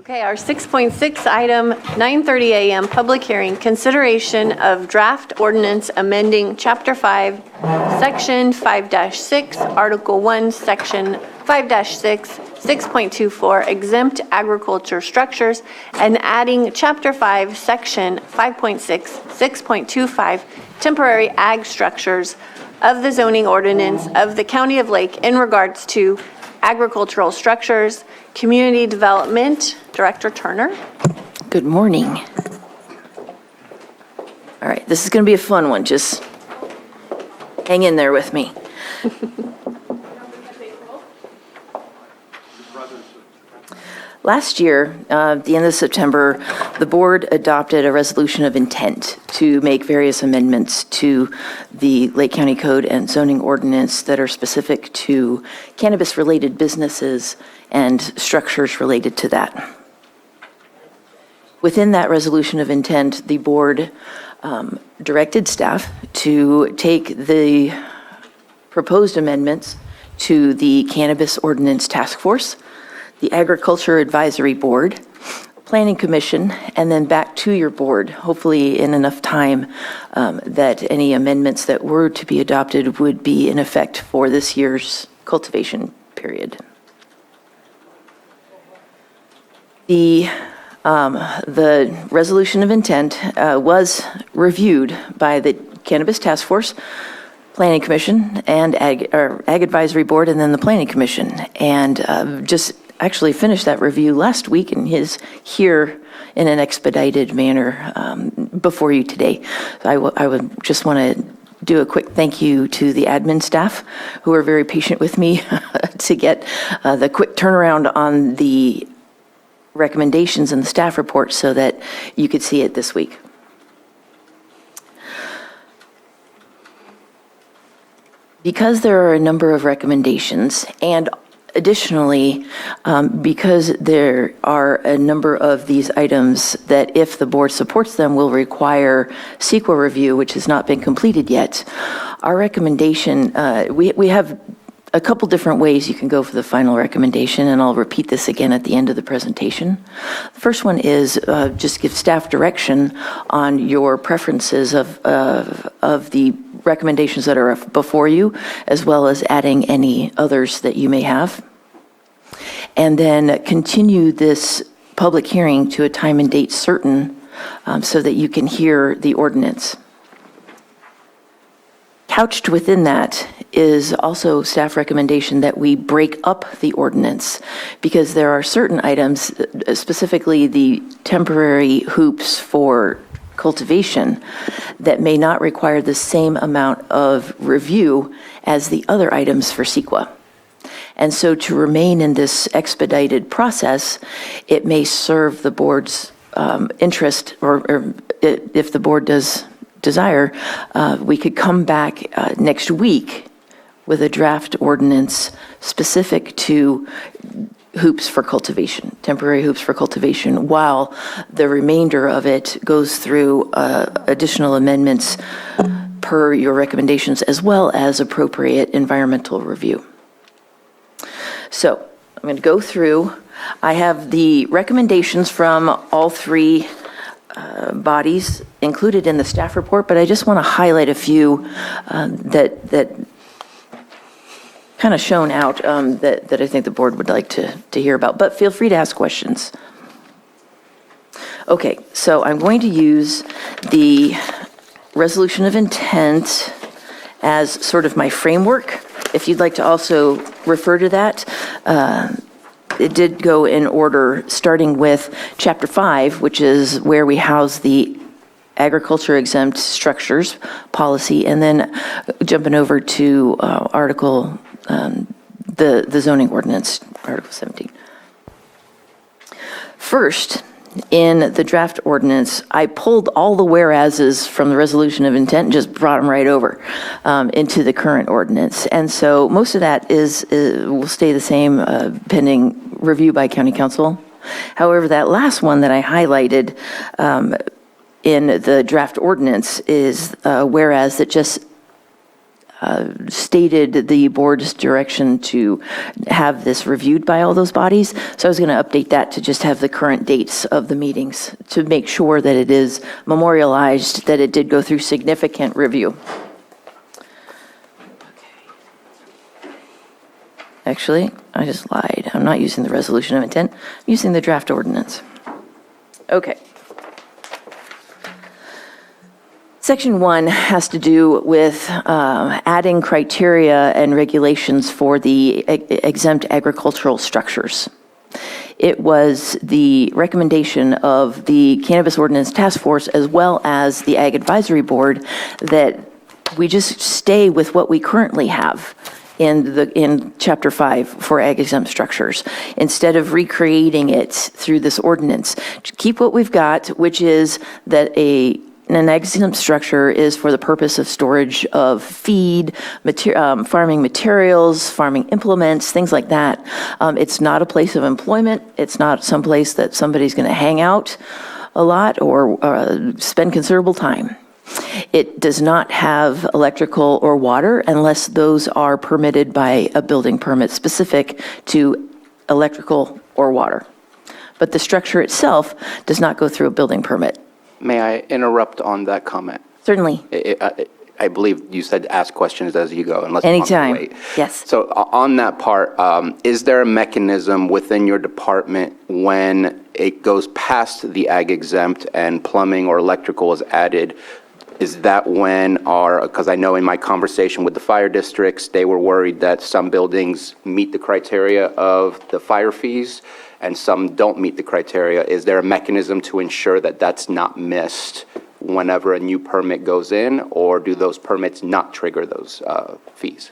Okay, our 6.6 item, 9:30 a.m. public hearing, consideration of draft ordinance amending Chapter 5, Section 5-6, Article 1, Section 5-6, 6.24, exempt agriculture structures, and adding Chapter 5, Section 5.6, 6.25, temporary ag structures of the zoning ordinance of the County of Lake in regards to agricultural structures. Community Development, Director Turner. Good morning. All right, this is going to be a fun one. Just hang in there with me. Last year, at the end of September, the board adopted a resolution of intent to make various amendments to the Lake County Code and zoning ordinance that are specific to cannabis-related businesses and structures related to that. Within that resolution of intent, the board directed staff to take the proposed amendments to the Cannabis Ordinance Task Force, the Agriculture Advisory Board, Planning Commission, and then back to your board, hopefully in enough time that any amendments that were to be adopted would be in effect for this year's cultivation period. The resolution of intent was reviewed by the Cannabis Task Force, Planning Commission, and Ag Advisory Board, and then the Planning Commission, and just actually finished that review last week and is here in an expedited manner before you today. So I would just want to do a quick thank you to the admin staff who are very patient with me to get the quick turnaround on the recommendations in the staff report so that you could see it this week. Because there are a number of recommendations, and additionally, because there are a number of these items that if the board supports them will require CEQA review, which has not been completed yet, our recommendation, we have a couple different ways you can go for the final recommendation, and I'll repeat this again at the end of the presentation. The first one is just give staff direction on your preferences of the recommendations that are before you, as well as adding any others that you may have. And then continue this public hearing to a time and date certain so that you can hear the ordinance. Couched within that is also staff recommendation that we break up the ordinance because there are certain items, specifically the temporary hoops for cultivation, that may not require the same amount of review as the other items for CEQA. And so to remain in this expedited process, it may serve the board's interest, or if the board does desire, we could come back next week with a draft ordinance specific to hoops for cultivation, temporary hoops for cultivation, while the remainder of it goes through additional amendments per your recommendations, as well as appropriate environmental review. So I'm going to go through. I have the recommendations from all three bodies included in the staff report, but I just want to highlight a few that kind of shown out that I think the board would like to hear about, but feel free to ask questions. Okay, so I'm going to use the resolution of intent as sort of my framework. If you'd like to also refer to that, it did go in order, starting with Chapter 5, which is where we house the agriculture exempt structures policy, and then jumping over to Article, the zoning ordinance, Article 17. First, in the draft ordinance, I pulled all the whereases from the resolution of intent and just brought them right over into the current ordinance. And so most of that will stay the same pending review by county council. However, that last one that I highlighted in the draft ordinance is whereas that just stated the board's direction to have this reviewed by all those bodies. So I was going to update that to just have the current dates of the meetings to make sure that it is memorialized, that it did go through significant review. Actually, I just lied. I'm not using the resolution of intent. I'm using the draft ordinance. Okay. Section 1 has to do with adding criteria and regulations for the exempt agricultural structures. It was the recommendation of the Cannabis Ordinance Task Force as well as the Ag Advisory Board that we just stay with what we currently have in Chapter 5 for ag exempt structures, instead of recreating it through this ordinance. Keep what we've got, which is that an ag exempt structure is for the purpose of storage of feed, farming materials, farming implements, things like that. It's not a place of employment. It's not some place that somebody's going to hang out a lot or spend considerable time. It does not have electrical or water unless those are permitted by a building permit specific to electrical or water. But the structure itself does not go through a building permit. May I interrupt on that comment? Certainly. I believe you said ask questions as you go. Unless Anytime. wait. Yes. So on that part, is there a mechanism within your department when it goes past the ag exempt and plumbing or electrical is added? Is that when because I know in my conversation with the fire districts, they were worried that some buildings meet the criteria of the fire fees and some don't meet the criteria. Is there a mechanism to ensure that that's not missed whenever a new permit goes in, or do those permits not trigger those fees?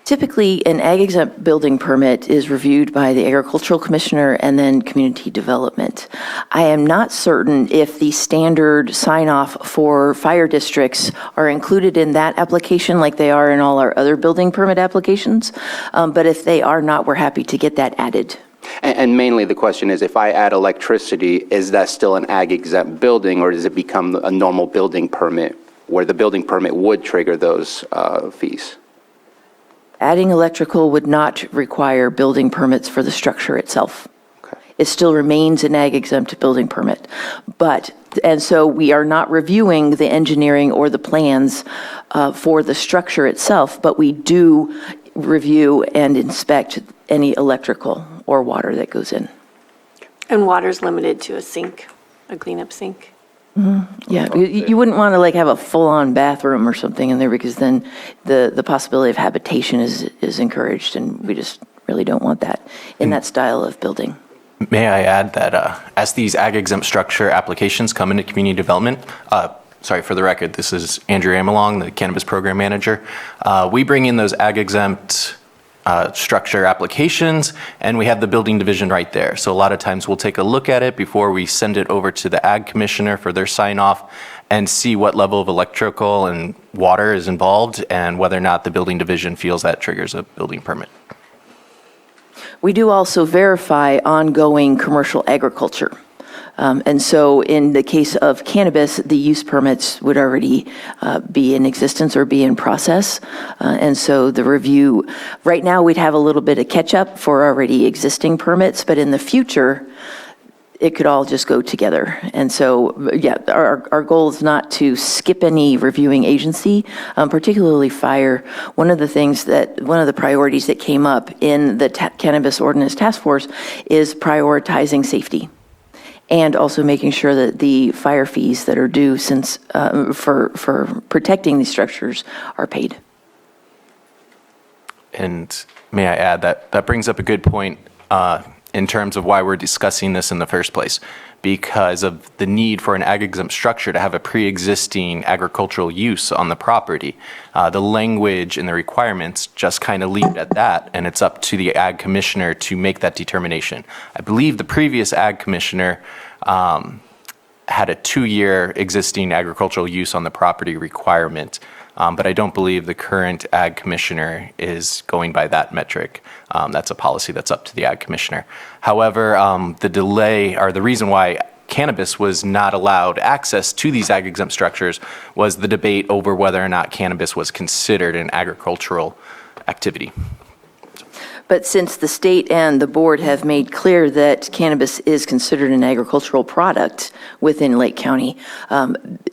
Typically, an ag exempt building permit is reviewed by the agricultural commissioner and then community development. I am not certain if the standard sign-off for fire districts are included in that application like they are in all our other building permit applications, but if they are not, we're happy to get that added. And mainly the question is, if I add electricity, is that still an ag exempt building, or does it become a normal building permit where the building permit would trigger those fees? Adding electrical would not require building permits for the structure itself. Okay. It still remains an ag exempt building permit. And so we are not reviewing the engineering or the plans for the structure itself, but we do review and inspect any electrical or water that goes in. And water's limited to a sink, a cleanup sink. Yeah, you wouldn't want to have a full-on bathroom or something in there, because then the possibility of habitation is encouraged, and we just really don't want that in that style of building. May I add that as these ag exempt structure applications come into community development, sorry, for the record, this is Andrew Amalong, the Cannabis Program Manager. We bring in those ag exempt structure applications, and we have the building division right there. So a lot of times we'll take a look at it before we send it over to the ag commissioner for their sign off and see what level of electrical and water is involved and whether or not the building division feels that triggers a building permit. We do also verify ongoing commercial agriculture. And so in the case of cannabis, the use permits would already be in existence or be in process. And so the review, right now we'd have a little bit of catch up for already existing permits, but in the future, it could all just go together. And so, yeah, our goal is not to skip any reviewing agency, particularly fire. One of the priorities that came up in the Cannabis Ordinance Task Force is prioritizing safety, and also making sure that the fire fees that are due for protecting these structures are paid. And may I add that brings up a good point in terms of why we're discussing this in the first place, because of the need for an ag exempt structure to have a pre-existing agricultural use on the property. The language and the requirements just kind of leave it at that, and it's up to the ag commissioner to make that determination. I believe the previous ag commissioner had a 2-year existing agricultural use on the property requirement, but I don't believe the current ag commissioner is going by that metric. That's a policy that's up to the ag commissioner. However, the delay, or the reason why cannabis was not allowed access to these ag exempt structures was the debate over whether or not cannabis was considered an agricultural activity. But since the state and the board have made clear that cannabis is considered an agricultural product within Lake County,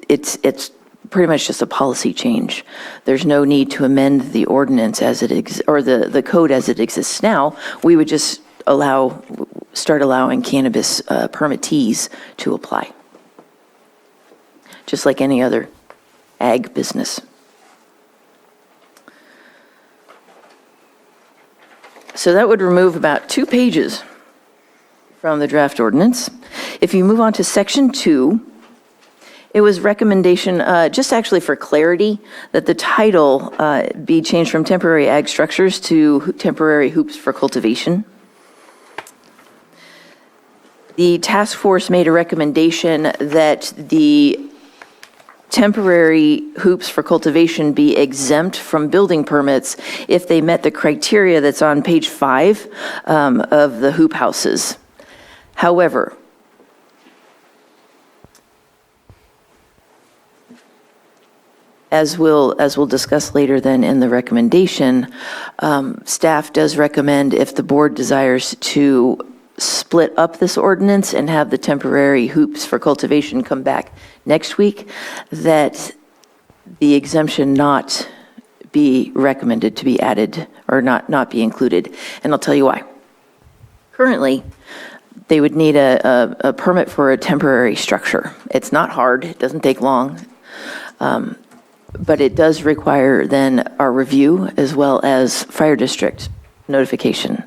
it's pretty much just a policy change. There's no need to amend the ordinance as it or the code as it exists now. We would just start allowing cannabis permittees to apply, just like any other ag business. So that would remove about 2 pages from the draft ordinance. If you move on to section 2, it was recommendation, just actually for clarity, that the title be changed from temporary ag structures to temporary hoops for cultivation. The task force made a recommendation that the temporary hoops for cultivation be exempt from building permits if they met the criteria that's on page 5 of the hoop houses. However, as we'll discuss later then in the recommendation, staff does recommend, if the board desires to split up this ordinance and have the temporary hoops for cultivation come back next week, that the exemption not be recommended to be added or not be included. And I'll tell you why. Currently, they would need a permit for a temporary structure. It's not hard, it doesn't take long, but it does require then our review as well as fire district notification.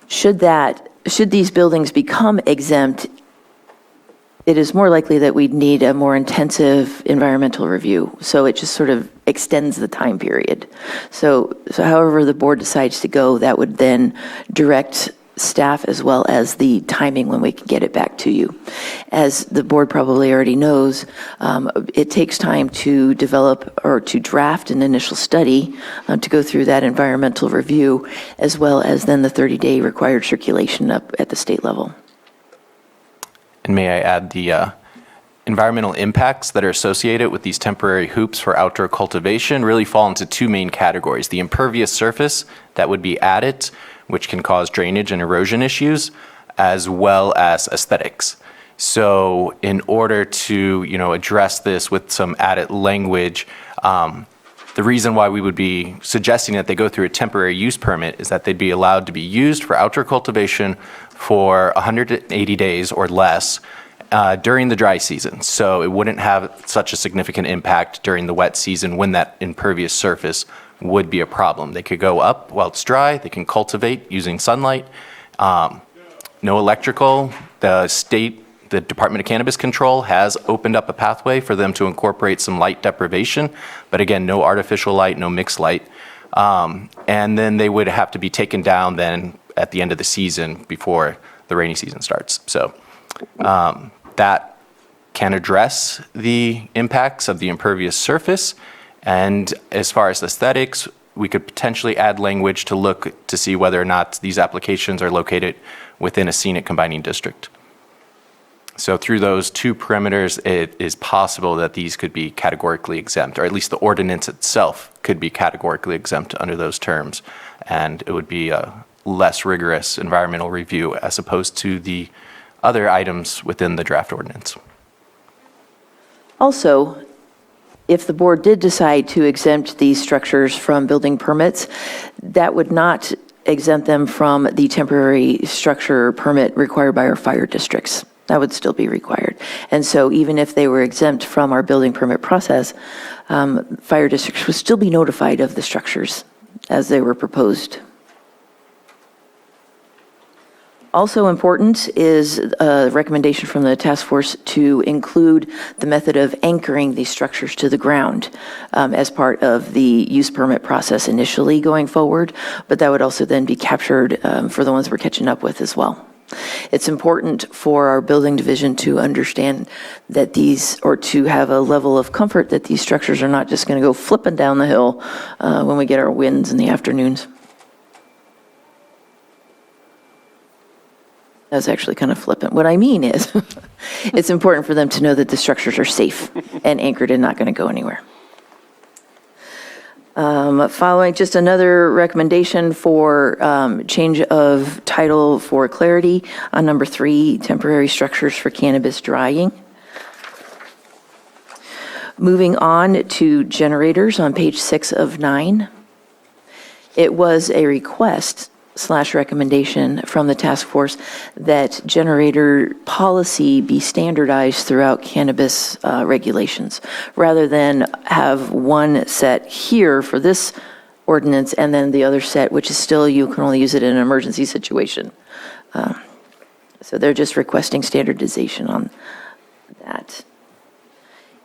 Should these buildings become exempt, it is more likely that we'd need a more intensive environmental review. So it just sort of extends the time period. So however the board decides to go, that would then direct staff as well as the timing when we can get it back to you. As the board probably already knows, it takes time to develop or to draft an initial study to go through that environmental review, as well as then the 30-day required circulation up at the state level. And may I add, the environmental impacts that are associated with these temporary hoops for outdoor cultivation really fall into 2 main categories. The impervious surface that would be added, which can cause drainage and erosion issues, as well as aesthetics. So in order to, address this with some added language, the reason why we would be suggesting that they go through a temporary use permit is that they'd be allowed to be used for outdoor cultivation for 180 days or less during the dry season. So it wouldn't have such a significant impact during the wet season when that impervious surface would be a problem. They could go up while it's dry, they can cultivate using sunlight, no electrical. The Department of Cannabis Control has opened up a pathway for them to incorporate some light deprivation, but again, no artificial light, no mixed light. And then they would have to be taken down then at the end of the season before the rainy season starts. So that can address the impacts of the impervious surface. And as far as aesthetics, we could potentially add language to look to see whether or not these applications are located within a scenic combining district. So through those 2 perimeters, it is possible that these could be categorically exempt, or at least the ordinance itself could be categorically exempt under those terms. And it would be a less rigorous environmental review as opposed to the other items within the draft ordinance. Also, if the board did decide to exempt these structures from building permits, that would not exempt them from the temporary structure permit required by our fire districts. That would still be required. And so even if they were exempt from our building permit process, fire districts would still be notified of the structures as they were proposed. Also important is a recommendation from the task force to include the method of anchoring these structures to the ground as part of the use permit process initially going forward, but that would also then be captured for the ones we're catching up with as well. It's important for our building division to understand that or to have a level of comfort that these structures are not just going to go flipping down the hill when we get our winds in the afternoons. That's actually kind of flippant. What I mean is, it's important for them to know that the structures are safe and anchored and not going to go anywhere. Following, just another recommendation for change of title for clarity on number 3, temporary structures for cannabis drying. Moving on to generators on page 6 of 9. It was a request / recommendation from the task force that generator policy be standardized throughout cannabis regulations, rather than have one set here for this ordinance and then the other set, which is still, you can only use it in an emergency situation. So they're just requesting standardization on that.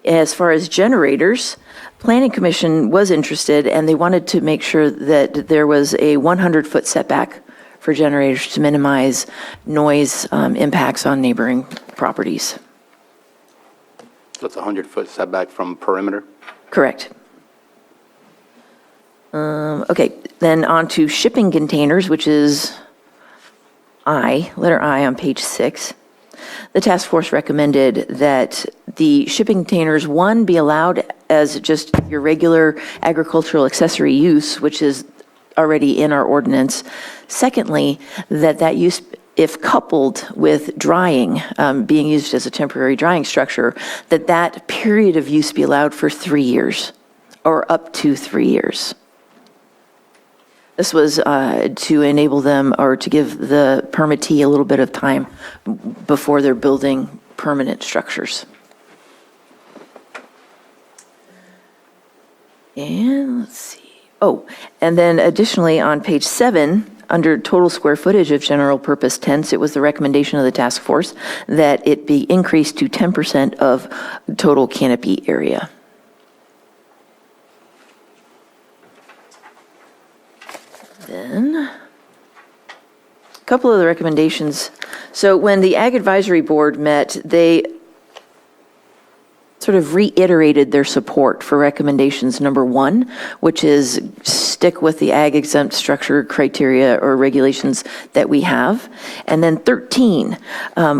As far as generators, Planning Commission was interested, and they wanted to make sure that there was a 100-foot setback for generators to minimize noise impacts on neighboring properties. So it's a 100-foot setback from perimeter? Correct. Okay, then on to shipping containers, which is letter I on page 6. The task force recommended that the shipping containers, 1, be allowed as just your regular agricultural accessory use, which is already in our ordinance. Secondly, that use, if coupled with drying, being used as a temporary drying structure, that period of use be allowed for 3 years or up to 3 years. This was to enable them, or to give the permittee a little bit of time before they're building permanent structures. And let's see. Oh, and then additionally on page 7, under total square footage of general purpose tents, it was the recommendation of the task force that it be increased to 10% of total canopy area. Then, a couple of the recommendations. So when the Ag Advisory Board met, they sort of reiterated their support for recommendations number 1, which is stick with the ag exempt structure criteria or regulations that we have. And then 13,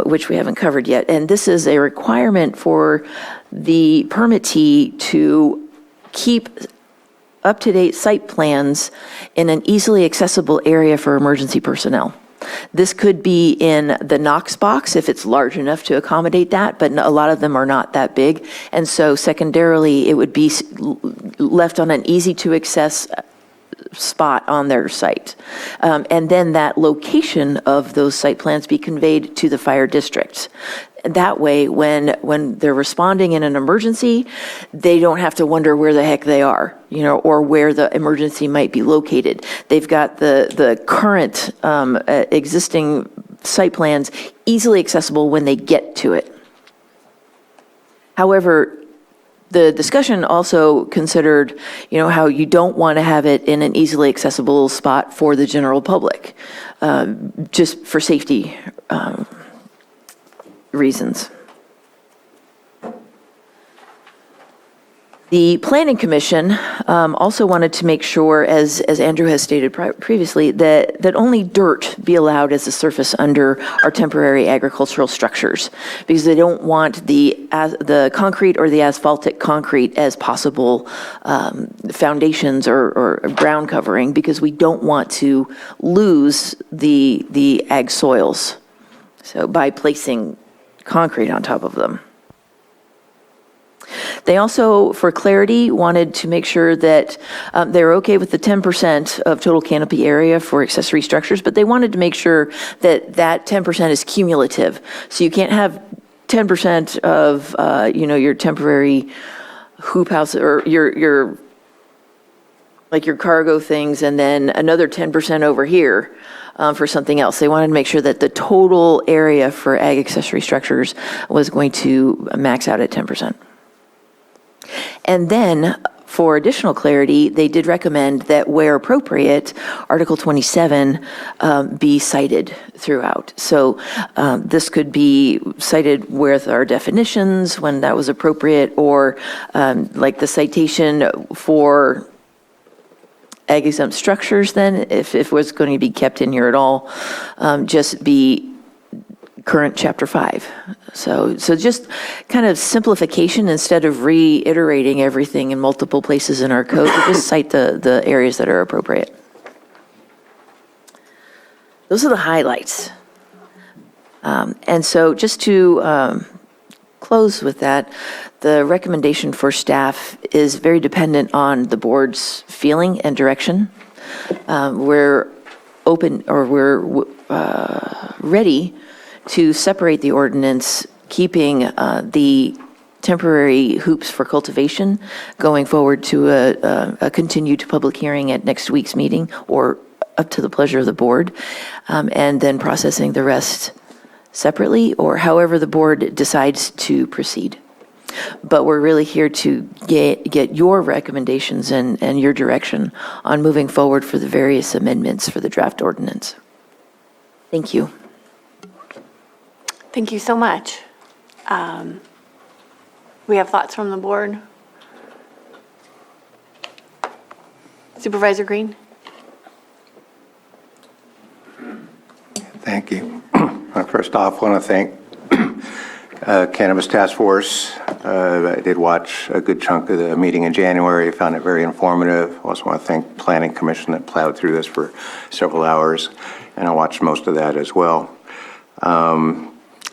which we haven't covered yet. And this is a requirement for the permittee to keep up-to-date site plans in an easily accessible area for emergency personnel. This could be in the Knox box if it's large enough to accommodate that, but a lot of them are not that big. And so secondarily, it would be left on an easy-to-access spot on their site. And then that location of those site plans be conveyed to the fire district. That way, when they're responding in an emergency, they don't have to wonder where the heck they are, or where the emergency might be located. They've got the current existing site plans easily accessible when they get to it. However, the discussion also considered, how you don't want to have it in an easily accessible spot for the general public, just for safety reasons. The Planning Commission also wanted to make sure, as Andrew has stated previously, that only dirt be allowed as a surface under our temporary agricultural structures, because they don't want the concrete or the asphaltic concrete as possible foundations or ground covering, because we don't want to lose the ag soils. So by placing concrete on top of them. They also, for clarity, wanted to make sure that they're okay with the 10% of total canopy area for accessory structures, but they wanted to make sure that 10% is cumulative. So you can't have 10% of, your temporary hoop house or your cargo things, and then another 10% over here for something else. They wanted to make sure that the total area for ag accessory structures was going to max out at 10%. And then, for additional clarity, they did recommend that where appropriate, Article 27 be cited throughout. So this could be cited with our definitions when that was appropriate, or like the citation for ag exempt structures then, if it was going to be kept in here at all, just be current Chapter 5. So just kind of simplification instead of reiterating everything in multiple places in our code, we just cite the areas that are appropriate. Those are the highlights. And so just to close with that, the recommendation for staff is very dependent on the board's feeling and direction. We're open, or we're ready to separate the ordinance, keeping the temporary hoops for cultivation going forward to a continued public hearing at next week's meeting, or up to the pleasure of the board, and then processing the rest separately, or however the board decides to proceed. But we're really here to get your recommendations and your direction on moving forward for the various amendments for the draft ordinance. Thank you. Thank you so much. We have thoughts from the board. Supervisor Green? Thank you. First off, I want to thank Cannabis Task Force. I did watch a good chunk of the meeting in January. Found it very informative. I also want to thank Planning Commission that plowed through this for several hours, and I watched most of that as well.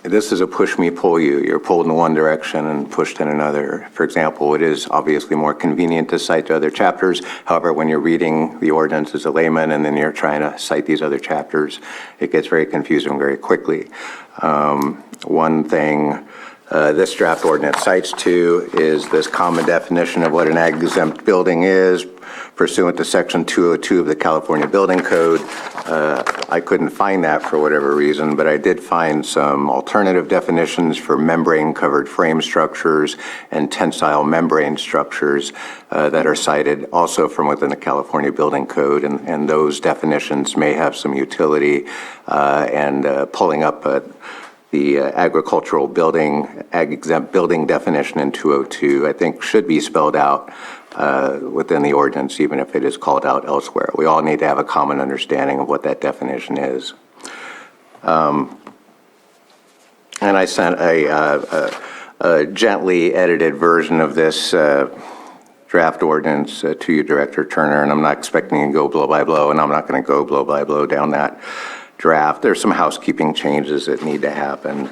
This is a push me, pull you. You're pulled in one direction and pushed in another. For example, it is obviously more convenient to cite to other chapters. However, when you're reading the ordinance as a layman and then you're trying to cite these other chapters, it gets very confusing very quickly. One thing this draft ordinance cites to is this common definition of what an ag-exempt building is pursuant to Section 202 of the California Building Code. I couldn't find that for whatever reason, but I did find some alternative definitions for membrane-covered frame structures and tensile membrane structures that are cited also from within the California Building Code, and those definitions may have some utility, and pulling up the agricultural building, ag-exempt building definition in 202, I think should be spelled out within the ordinance, even if it is called out elsewhere. We all need to have a common understanding of what that definition is. And I sent a gently edited version of this draft ordinance to you, Director Turner, and I'm not expecting to go blow by blow, and I'm not going to go blow by blow down that draft. There's some housekeeping changes that need to happen,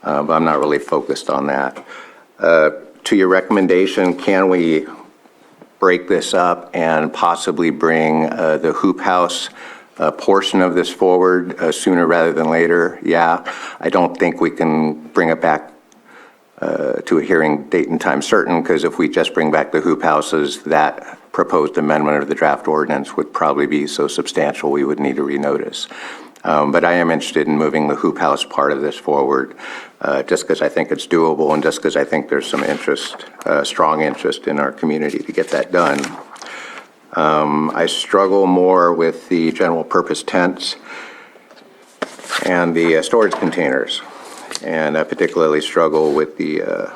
but I'm not really focused on that. To your recommendation, can we break this up and possibly bring the hoop house portion of this forward sooner rather than later? Yeah, I don't think we can bring it back to a hearing date and time certain, because if we just bring back the hoop houses, that proposed amendment of the draft ordinance would probably be so substantial we would need to renotice. But I am interested in moving the hoop house part of this forward, just because I think it's doable and just because I think there's some interest, strong interest in our community to get that done. I struggle more with the general purpose tents and the storage containers, and I particularly struggle with the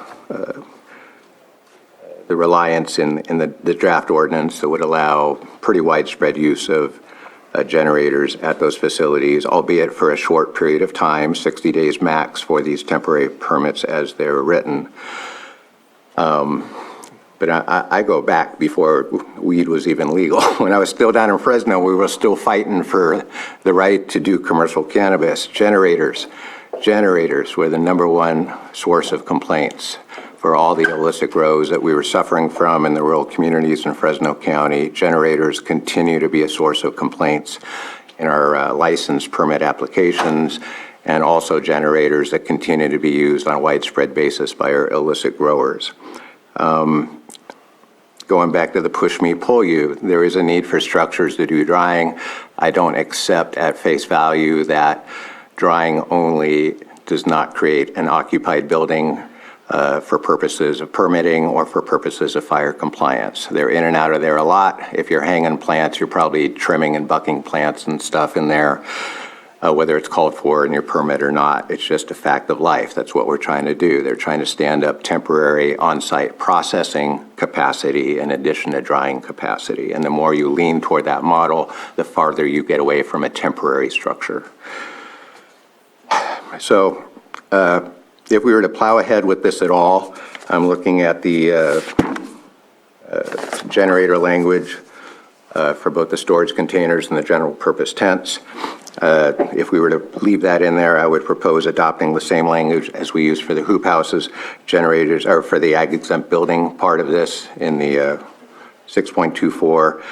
reliance in the draft ordinance that would allow pretty widespread use of generators at those facilities, albeit for a short period of time, 60 days max for these temporary permits as they're written. But I go back before weed was even legal. When I was still down in Fresno, we were still fighting for the right to do commercial cannabis. Generators were the #1 source of complaints for all the illicit grows that we were suffering from in the rural communities in Fresno County. Generators continue to be a source of complaints in our license permit applications, and also generators that continue to be used on a widespread basis by our illicit growers. Going back to the push me, pull you, there is a need for structures to do drying. I don't accept at face value that drying only does not create an occupied building for purposes of permitting or for purposes of fire compliance. They're in and out of there a lot. If you're hanging plants, you're probably trimming and bucking plants and stuff in there, whether it's called for in your permit or not. It's just a fact of life. That's what we're trying to do. They're trying to stand up temporary on-site processing capacity in addition to drying capacity. And the more you lean toward that model, the farther you get away from a temporary structure. So if we were to plow ahead with this at all, I'm looking at the generator language for both the storage containers and the general purpose tents. If we were to leave that in there, I would propose adopting the same language as we use for the hoop houses, generators, or for the ag exempt building part of this in the 6.24.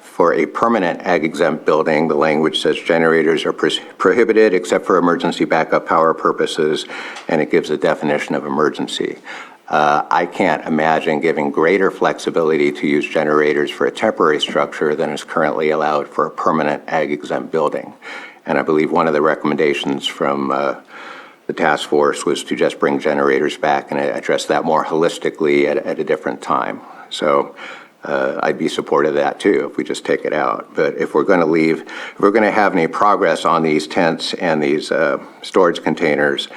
For a permanent ag exempt building, the language says generators are prohibited except for emergency backup power purposes, and it gives a definition of emergency. I can't imagine giving greater flexibility to use generators for a temporary structure than is currently allowed for a permanent ag exempt building. And I believe one of the recommendations from the task force was to just bring generators back and address that more holistically at a different time. So I'd be supportive of that too if we just take it out. But if we're going to have any progress on these tents and these storage containers,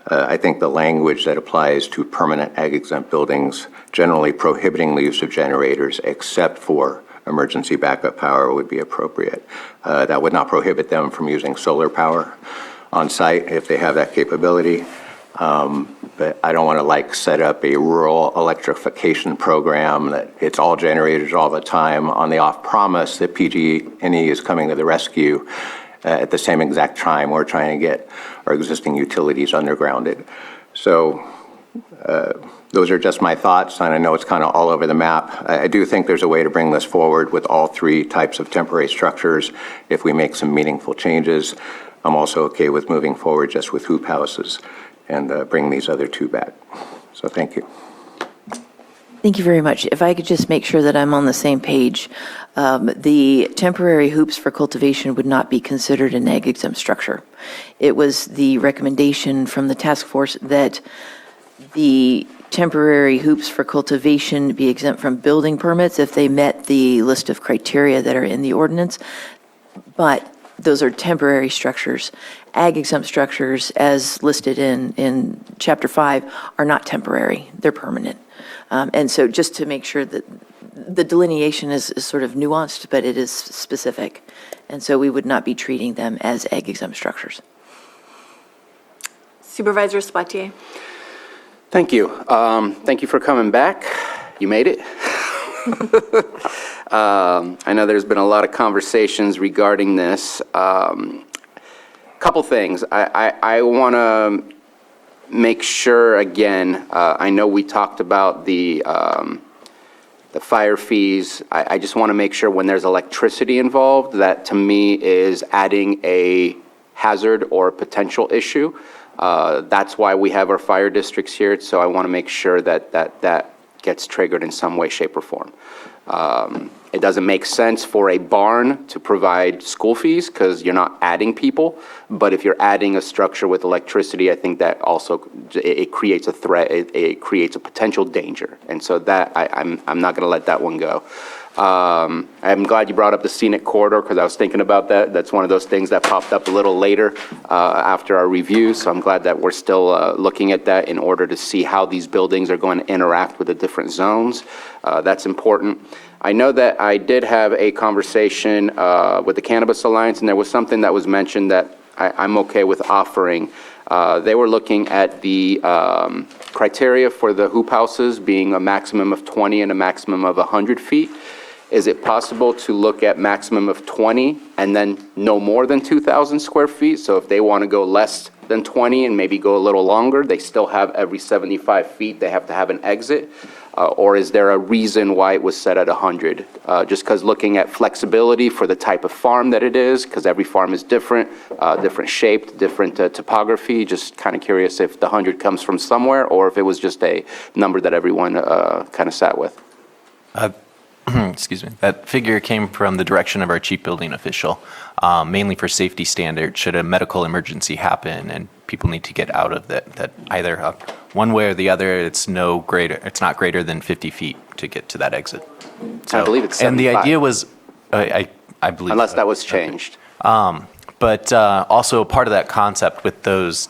I think the language that applies to permanent ag exempt buildings, generally prohibiting the use of generators except for emergency backup power, would be appropriate. That would not prohibit them from using solar power on site if they have that capability. But I don't want to set up a rural electrification program that it's all generators all the time on the off promise that PG&E is coming to the rescue at the same exact time we're trying to get our existing utilities undergrounded. So those are just my thoughts, and I know it's kind of all over the map. I do think there's a way to bring this forward with all three types of temporary structures if we make some meaningful changes. I'm also okay with moving forward just with hoop houses and bring these other two back. So thank you. Thank you very much. If I could just make sure that I'm on the same page, the temporary hoops for cultivation would not be considered an ag exempt structure. It was the recommendation from the task force that the temporary hoops for cultivation be exempt from building permits if they met the list of criteria that are in the ordinance. But those are temporary structures. Ag exempt structures, as listed in Chapter 5, are not temporary. They're permanent. And so just to make sure that the delineation is sort of nuanced, but it is specific. And so we would not be treating them as ag exempt structures. Supervisor Spatier. Thank you. Thank you for coming back. You made it. I know there's been a lot of conversations regarding this. Couple things. I want to make sure, again, I know we talked about the fire fees. I just want to make sure when there's electricity involved, that to me is adding a hazard or a potential issue. That's why we have our fire districts here, so I want to make sure that gets triggered in some way, shape, or form. It doesn't make sense for a barn to provide school fees because you're not adding people, but if you're adding a structure with electricity, I think that also, it creates a threat, it creates a potential danger, and so that, I'm not going to let that one go. I'm glad you brought up the scenic corridor because I was thinking about that. That's one of those things that popped up a little later after our review, so I'm glad that we're still looking at that in order to see how these buildings are going to interact with the different zones. That's important. I know that I did have a conversation with the Cannabis Alliance, and there was something that was mentioned that I'm okay with offering. They were looking at the criteria for the hoop houses being a maximum of 20 and a maximum of 100 feet. Is it possible to look at maximum of 20 and then no more than 2,000 square feet? So if they want to go less than 20 and maybe go a little longer, they still have every 75 feet, they have to have an exit? Or is there a reason why it was set at 100? Just because looking at flexibility for the type of farm that it is, because every farm is different, different shaped, different topography. Just kind of curious if the 100 comes from somewhere or if it was just a number that everyone kind of sat with. Excuse me. That figure came from the direction of our chief building official, mainly for safety standards. Should a medical emergency happen and people need to get out of that either one way or the other, it's not greater than 50 feet to get to that exit. So, I believe it's 75. And the idea was, I believe, Unless that was changed. But also part of that concept with those,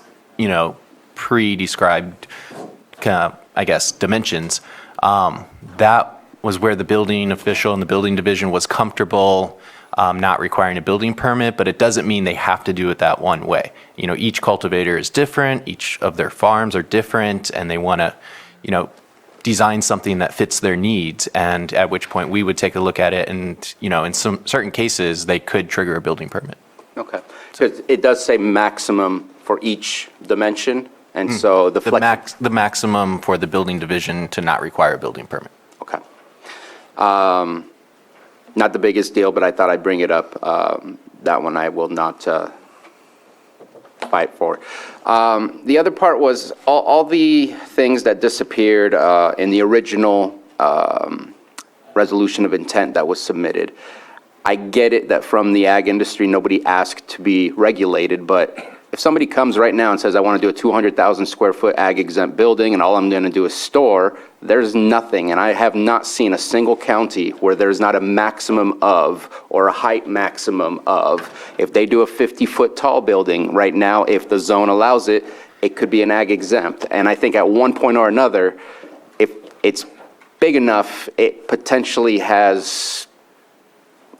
pre-described, I guess, dimensions, that was where the building official and the building division was comfortable not requiring a building permit, but it doesn't mean they have to do it that one way. You know, each cultivator is different, each of their farms are different, and they want to, you know, design something that fits their needs, and at which point we would take a look at it, and, you know, in some certain cases, they could trigger a building permit. Okay. So it does say maximum for each dimension, and so the flex. The maximum for the building division to not require a building permit. Okay. Not the biggest deal, but I thought I'd bring it up. That one I will not fight for. The other part was all the things that disappeared in the original resolution of intent that was submitted. I get it that from the ag industry, nobody asked to be regulated, but if somebody comes right now and says, I want to do a 200,000 square foot ag exempt building and all I'm going to do is store, there's nothing, and I have not seen a single county where there's not a maximum of or a height maximum of. If they do a 50-foot tall building right now, if the zone allows it, it could be an ag exempt. And I think at one point or another, if it's big enough, it potentially has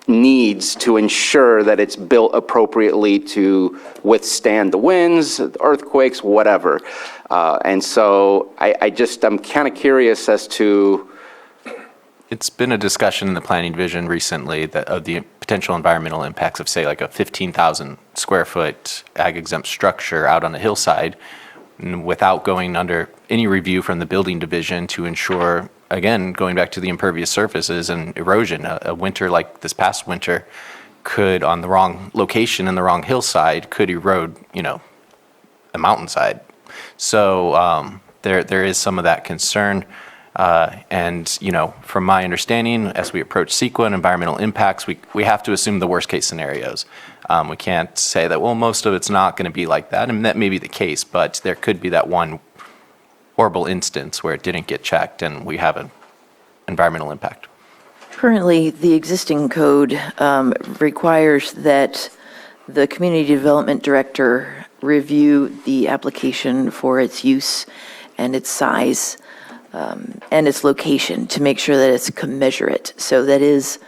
needs to ensure that it's built appropriately to withstand the winds, the earthquakes, whatever. And so I'm kind of curious as to. It's been a discussion in the planning division recently that of the potential environmental impacts of, say, like a 15,000 square foot ag exempt structure out on the hillside, without going under any review from the building division to ensure, again, going back to the impervious surfaces and erosion. A winter like this past winter could, on the wrong location and the wrong hillside, could erode, you know, a mountainside. So there is some of that concern. And, you know, from my understanding, as we approach CEQA and environmental impacts, we have to assume the worst case scenarios. We can't say that, well, most of it's not going to be like that. And that may be the case, but there could be that one horrible instance where it didn't get checked and we have an environmental impact. Currently, the existing code requires that the community development director review the application for its use and its size and its location to make sure that it's commensurate. So that is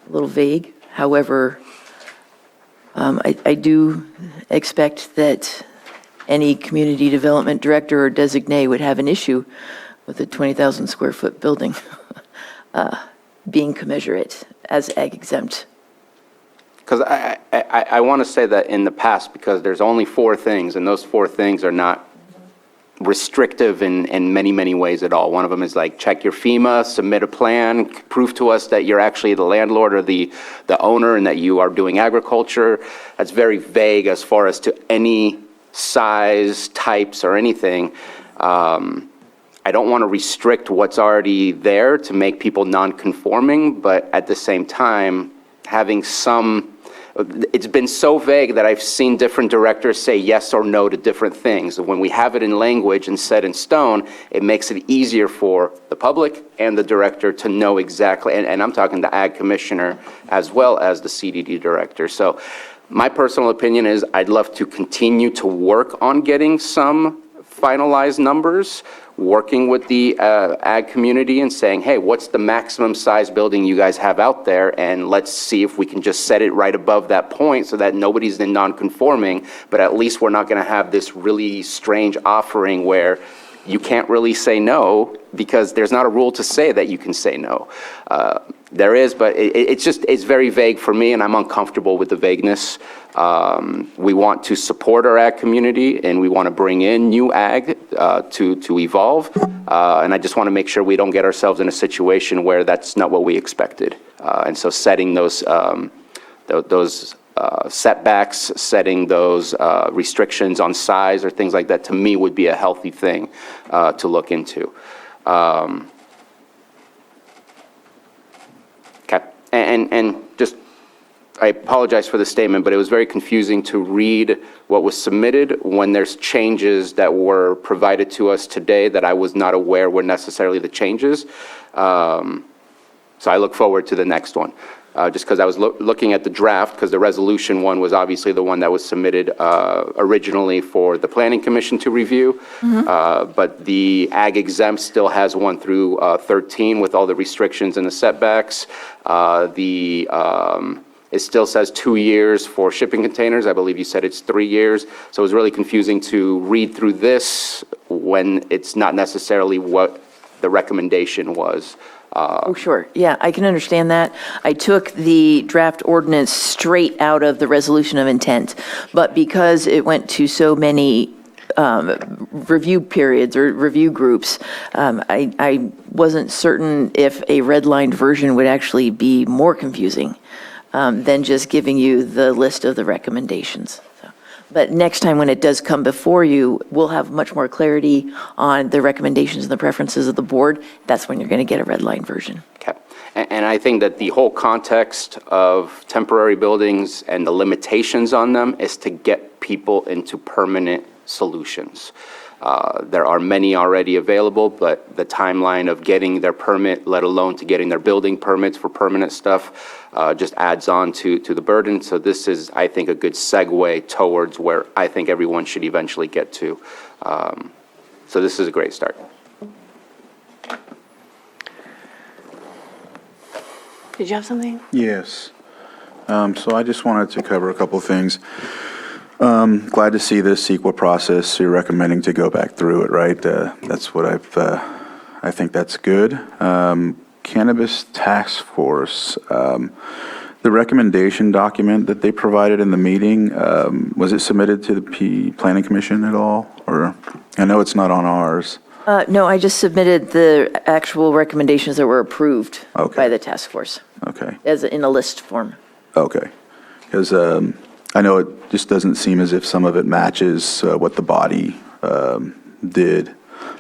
a little vague. However, I do expect that any community development director or designee would have an issue with a 20,000 square foot building being commensurate as ag exempt. Because I want to say that in the past, because there's only 4 things, and those 4 things are not restrictive in many, many ways at all. One of them is like, check your FEMA, submit a plan, prove to us that you're actually the landlord or the owner and that you are doing agriculture. That's very vague as far as to any size, types, or anything. I don't want to restrict what's already there to make people non-conforming, but at the same time, having some, it's been so vague that I've seen different directors say yes or no to different things. When we have it in language and set in stone, it makes it easier for the public and the director to know exactly, and I'm talking the ag commissioner as well as the CDD director. So my personal opinion is I'd love to continue to work on getting some finalized numbers, working with the ag community and saying, hey, what's the maximum size building you guys have out there? And let's see if we can just set it right above that point so that nobody's in non-conforming, but at least we're not going to have this really strange offering where you can't really say no because there's not a rule to say that you can say no. There is, but it's very vague for me, and I'm uncomfortable with the vagueness. We want to support our ag community, and we want to bring in new ag to evolve. And I just want to make sure we don't get ourselves in a situation where that's not what we expected. And so setting those setbacks, setting those restrictions on size or things like that, to me, would be a healthy thing to look into. Okay, and just, I apologize for the statement, but it was very confusing to read what was submitted when there's changes that were provided to us today that I was not aware were necessarily the changes. So I look forward to the next one. Just because I was looking at the draft, because the resolution one was obviously the one that was submitted originally for the Planning Commission to review. But the ag exempt still has 1 through 13 with all the restrictions and the setbacks. The It still says 2 years for shipping containers. I believe you said it's 3 years. So it was really confusing to read through this when it's not necessarily what the recommendation was. Oh, sure. Yeah, I can understand that. I took the draft ordinance straight out of the resolution of intent, but because it went to so many review periods or review groups, I wasn't certain if a redlined version would actually be more confusing than just giving you the list of the recommendations. But next time when it does come before you, we'll have much more clarity on the recommendations and the preferences of the board. That's when you're going to get a red line version. Okay. And I think that the whole context of temporary buildings and the limitations on them is to get people into permanent solutions. There are many already available, but the timeline of getting their permit, let alone to getting their building permits for permanent stuff, just adds on to the burden. So this is, I think, a good segue towards where I think everyone should eventually get to. So this is a great start. Did you have something? Yes. So I just wanted to cover a couple of things. Glad to see this CEQA process. You're recommending to go back through it, right? That's what I think that's good. Cannabis Task Force, the recommendation document that they provided in the meeting, was it submitted to the Planning Commission at all? Or, I know it's not on ours. No, I just submitted the actual recommendations that were approved Okay. by the task force Okay, as in a list form. okay. Because I know it just doesn't seem as if some of it matches what the body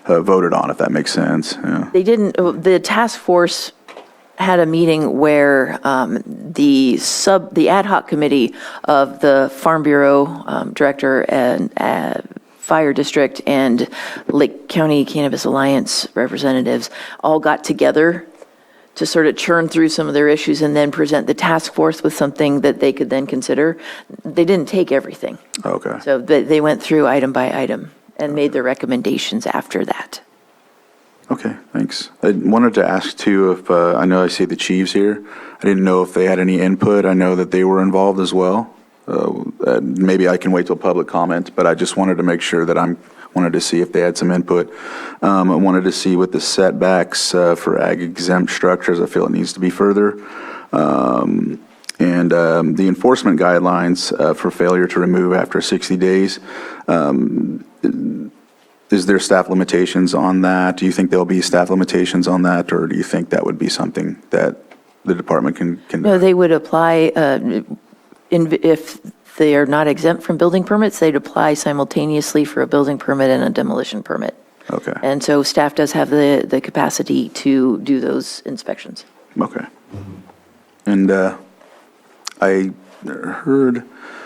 voted on, if that makes sense. Yeah. They didn't, the task force had a meeting where the ad hoc committee of the Farm Bureau director and Fire District and Lake County Cannabis Alliance representatives all got together to sort of churn through some of their issues and then present the task force with something that they could then consider. They didn't take everything. Okay. So they went through item by item and made their recommendations after that. Okay, thanks. I wanted to ask too if, I know I see the chiefs here. I didn't know if they had any input. I know that they were involved as well. Maybe I can wait till public comment, but I just wanted to make sure that wanted to see if they had some input. I wanted to see what the setbacks for ag exempt structures, I feel it needs to be further. And the enforcement guidelines for failure to remove after 60 days. Is there staff limitations on that? Do you think there'll be staff limitations on that, or do you think that would be something that the department can? No, they would apply, if they are not exempt from building permits, they'd apply simultaneously for a building permit and a demolition permit. Okay. And so staff does have the capacity to do those inspections. Okay. And I heard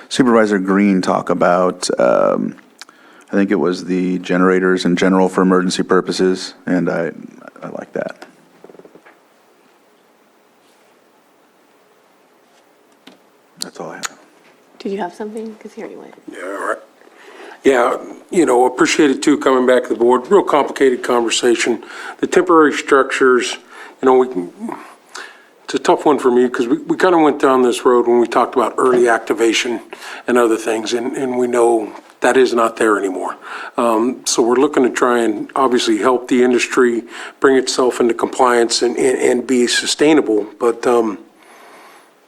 Supervisor Green talk about, I think it was the generators in general for emergency purposes, and I like that. That's all I have. Did you have something? Because here you went. Yeah, all right. Yeah, appreciate it too, coming back to the board. Real complicated conversation. The temporary structures, it's a tough one for me because we kind of went down this road when we talked about early activation and other things, and we know that is not there anymore. So we're looking to try and obviously help the industry bring itself into compliance and be sustainable, but going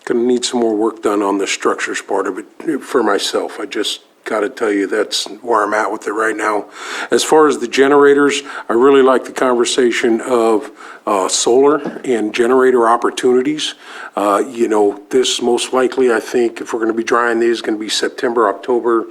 to need some more work done on the structures part of it for myself. I just got to tell you, that's where I'm at with it right now. As far as the generators, I really like the conversation of solar and generator opportunities. This most likely, I think, if we're going to be drying these, is going to be September, October,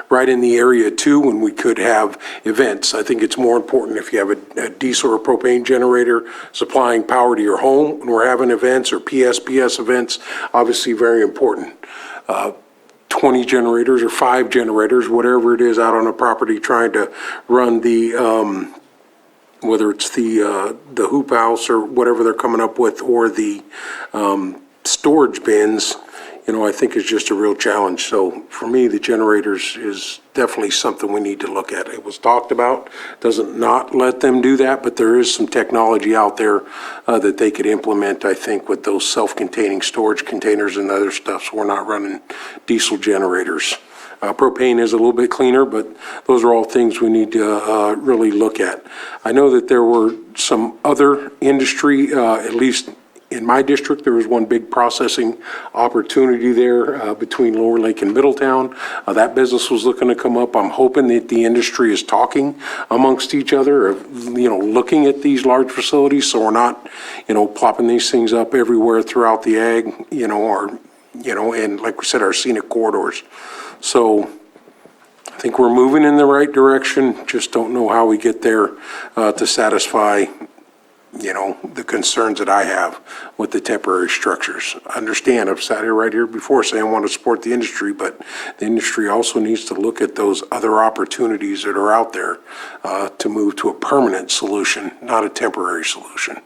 right in the area too, when we could have events. I think it's more important if you have a diesel or propane generator supplying power to your home when we're having events or PSPS events, obviously very important. 20 generators or 5 generators, whatever it is out on a property trying to run the, whether it's the hoop house or whatever they're coming up with, or the storage bins, I think is just a real challenge. So for me, the generators is definitely something we need to look at. It was talked about, doesn't not let them do that, but there is some technology out there that they could implement, I think, with those self-containing storage containers and other stuff, so we're not running diesel generators. Propane is a little bit cleaner, but those are all things we need to really look at. I know that there were some other industry, at least in my district, there was one big processing opportunity there between Lower Lake and Middletown. That business was looking to come up. I'm hoping that the industry is talking amongst each other, looking at these large facilities, so we're not, plopping these things up everywhere throughout the ag, and like we said, our scenic corridors. So I think we're moving in the right direction, just don't know how we get there to satisfy, the concerns that I have with the temporary structures. I understand, I've sat here right here before saying I want to support the industry, but the industry also needs to look at those other opportunities that are out there to move to a permanent solution, not a temporary solution.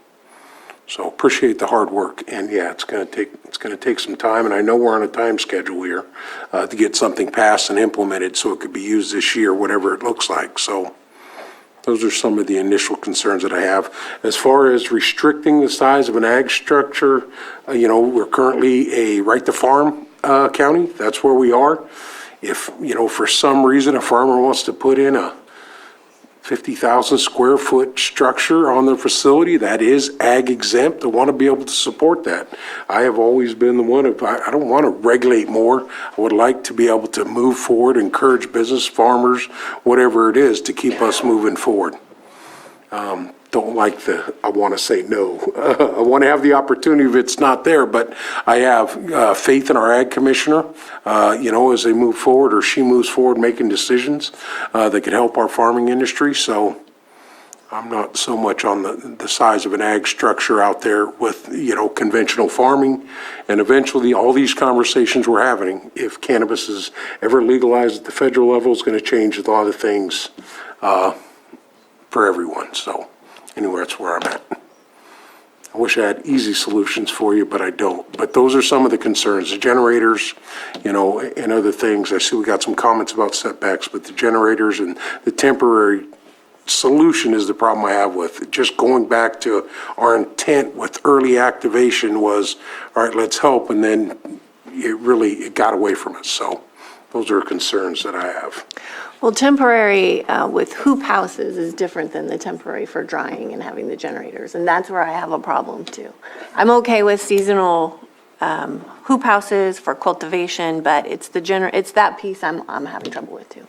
So appreciate the hard work, and yeah, it's going to take some time, and I know we're on a time schedule here to get something passed and implemented so it could be used this year, whatever it looks like. So those are some of the initial concerns that I have. As far as restricting the size of an ag structure, we're currently a right to farm county. That's where we are. If, for some reason a farmer wants to put in a 50,000 square foot structure on their facility that is ag exempt, I want to be able to support that. I have always been the one, I don't want to regulate more. I would like to be able to move forward, encourage business, farmers, whatever it is, to keep us moving forward. Don't like I want to say no. I want to have the opportunity if it's not there, but I have faith in our ag commissioner, as they move forward, or she moves forward making decisions that could help our farming industry. So I'm not so much on the size of an ag structure out there with, conventional farming. And eventually, all these conversations we're having, if cannabis is ever legalized at the federal level, is going to change a lot of things for everyone. So anyway, that's where I'm at. I wish I had easy solutions for you, but I don't. But those are some of the concerns, the generators, and other things. I see we got some comments about setbacks, but the generators and the temporary solution is the problem I have with it. Just going back to our intent with early activation was, all right, let's help, and then it got away from us. So those are concerns that I have. Well, temporary with hoop houses is different than the temporary for drying and having the generators, and that's where I have a problem too. I'm okay with seasonal hoop houses for cultivation, but it's that piece I'm having trouble with too.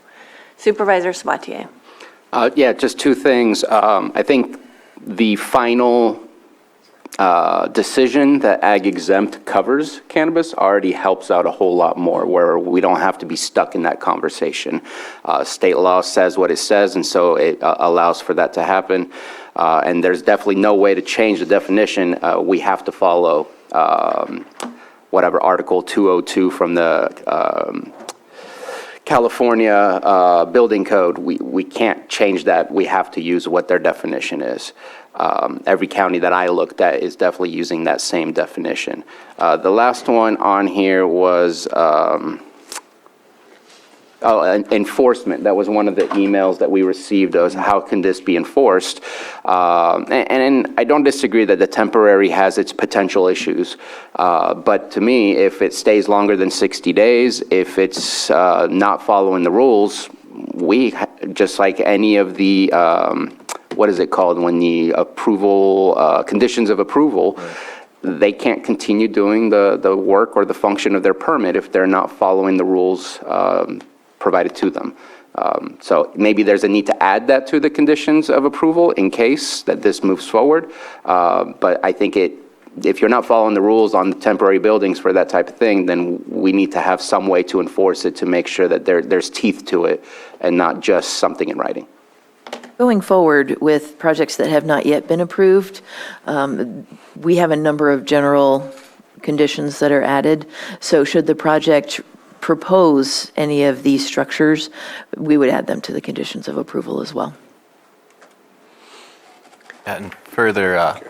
Supervisor Sabatier. Yeah, just two things. I think the final decision that ag exempt covers cannabis already helps out a whole lot more, where we don't have to be stuck in that conversation. State law says what it says, and so it allows for that to happen. And there's definitely no way to change the definition. We have to follow whatever Article 202 from the California Building Code. We can't change that. We have to use what their definition is. Every county that I looked at is definitely using that same definition. The last one on here was enforcement. That was one of the emails that we received, was how can this be enforced? And I don't disagree that the temporary has its potential issues. But to me, if it stays longer than 60 days, if it's not following the rules, we, just like any of the what is it called when the approval, conditions of approval, they can't continue doing the work or the function of their permit if they're not following the rules provided to them. So maybe there's a need to add that to the conditions of approval in case that this moves forward. But I think if you're not following the rules on the temporary buildings for that type of thing, then we need to have some way to enforce it to make sure that there's teeth to it and not just something in writing. Going forward with projects that have not yet been approved, we have a number of general conditions that are added. So should the project propose any of these structures, we would add them to the conditions of approval as well. And further,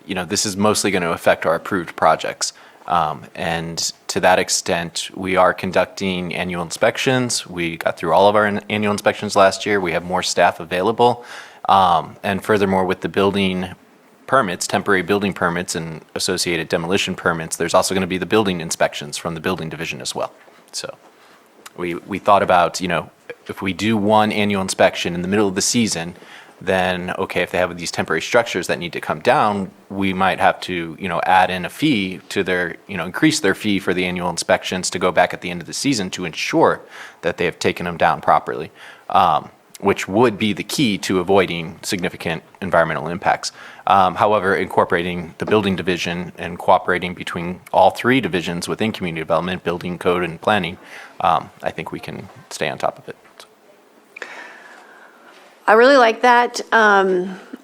this is mostly going to affect our approved projects. And to that extent, we are conducting annual inspections. We got through all of our annual inspections last year. We have more staff available. And furthermore, with the building permits, temporary building permits and associated demolition permits, there's also going to be the building inspections from the building division as well. So we thought about, if we do one annual inspection in the middle of the season, then, okay, if they have these temporary structures that need to come down, we might have to, add in a fee to their, increase their fee for the annual inspections to go back at the end of the season to ensure that they have taken them down properly, which would be the key to avoiding significant environmental impacts. However, incorporating the building division and cooperating between all three divisions within community development, building, code, and planning, I think we can stay on top of it. I really like that.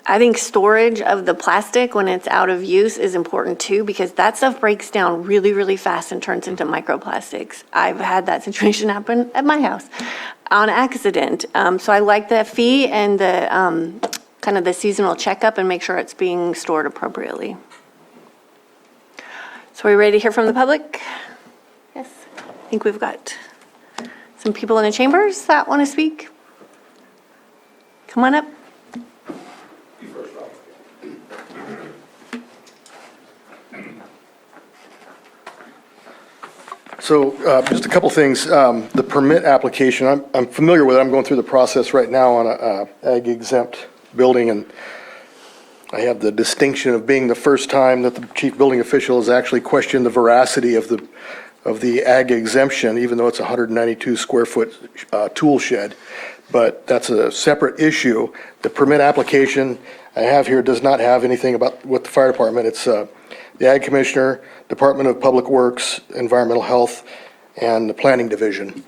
I think storage of the plastic when it's out of use is important too, because that stuff breaks down really, really fast and turns into microplastics. I've had that situation happen at my house on accident. So I like the fee and the kind of the seasonal checkup and make sure it's being stored appropriately. So are we ready to hear from the public? Yes. I think we've got some people in the chambers that want to speak. Come on up. So just a couple things. The permit application, I'm familiar with it. I'm going through the process right now on a ag exempt building, and I have the distinction of being the first time that the chief building official has actually questioned the veracity of the ag exemption, even though it's a 192 square foot tool shed. But that's a separate issue. The permit application I have here does not have anything about with the fire department. It's the Ag Commissioner, Department of Public Works, Environmental Health, and the Planning Division.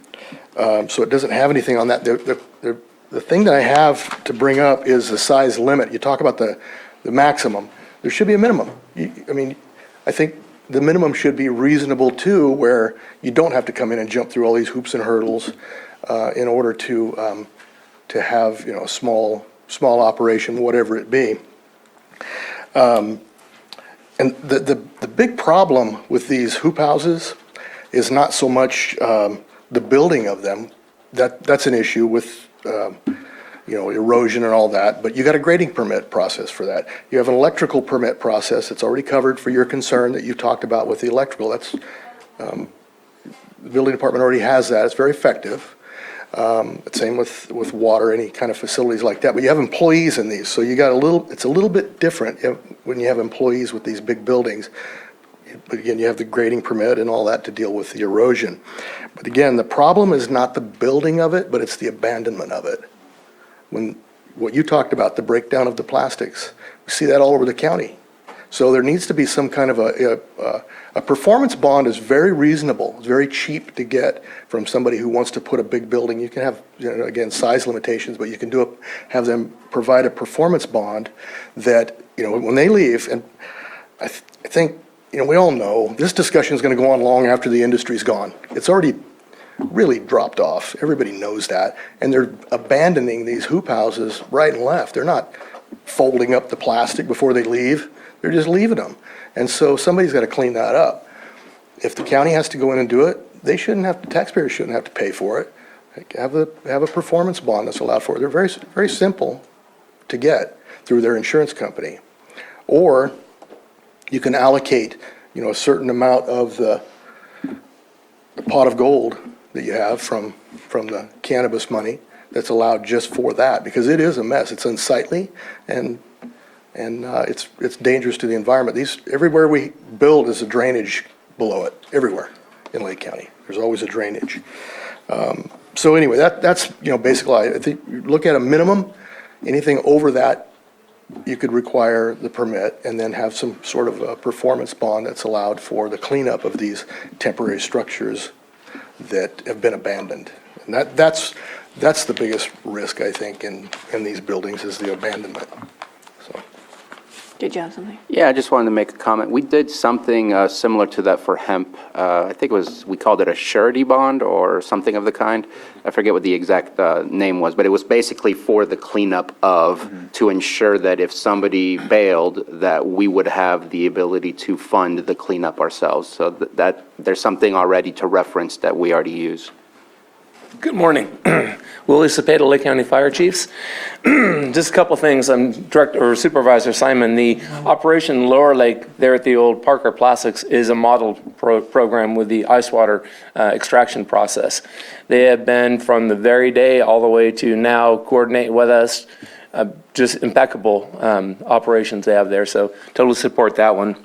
So it doesn't have anything on that. The thing that I have to bring up is the size limit. You talk about the maximum. There should be a minimum. I think the minimum should be reasonable too, where you don't have to come in and jump through all these hoops and hurdles in order to have, a small operation, whatever it be. And the big problem with these hoop houses is not so much the building of them. That's an issue with erosion and all that, but you got a grading permit process for that. You have an electrical permit process that's already covered for your concern that you talked about with the electrical. That's the building department already has that. It's very effective. Same with water, any kind of facilities like that. But you have employees in these, so you got it's a little bit different when you have employees with these big buildings. But again, you have the grading permit and all that to deal with the erosion. But again, the problem is not the building of it, but it's the abandonment of it. What you talked about, the breakdown of the plastics, we see that all over the county. So there needs to be some kind of a performance bond is very reasonable. It's very cheap to get from somebody who wants to put a big building. You can have, again, size limitations, but you can have them provide a performance bond that, when they leave, and I think, we all know this discussion is going to go on long after the industry's gone. It's already really dropped off. Everybody knows that. And they're abandoning these hoop houses right and left. They're not folding up the plastic before they leave. They're just leaving them. And so somebody's got to clean that up. If the county has to go in and do it, taxpayers shouldn't have to pay for it. Have a performance bond that's allowed for it. They're very, very simple to get through their insurance company. Or you can allocate, a certain amount of the pot of gold that you have from the cannabis money that's allowed just for that, because it is a mess. It's unsightly and it's dangerous to the environment. Everywhere we build is a drainage below it, everywhere in Lake County. There's always a drainage. So anyway, that's basically, I think you look at a minimum. Anything over that, you could require the permit and then have some sort of a performance bond that's allowed for the cleanup of these temporary structures that have been abandoned. And that's the biggest risk, I think, in these buildings is the abandonment. So. Did you have something? Yeah, I just wanted to make a comment. We did something similar to that for hemp. I think it was, we called it a surety bond or something of the kind. I forget what the exact name was, but it was basically for the cleanup of, to ensure that if somebody bailed, that we would have the ability to fund the cleanup ourselves. So that there's something already to reference that we already use. Good morning. Willie Cepeda, Lake County Fire Chiefs. Just a couple things. I'm Supervisor Simon. The Operation Lower Lake there at the old Parker Plastics is a model program with the ice water extraction process. They have been from the very day all the way to now coordinate with us. Just impeccable operations they have there. So totally support that one.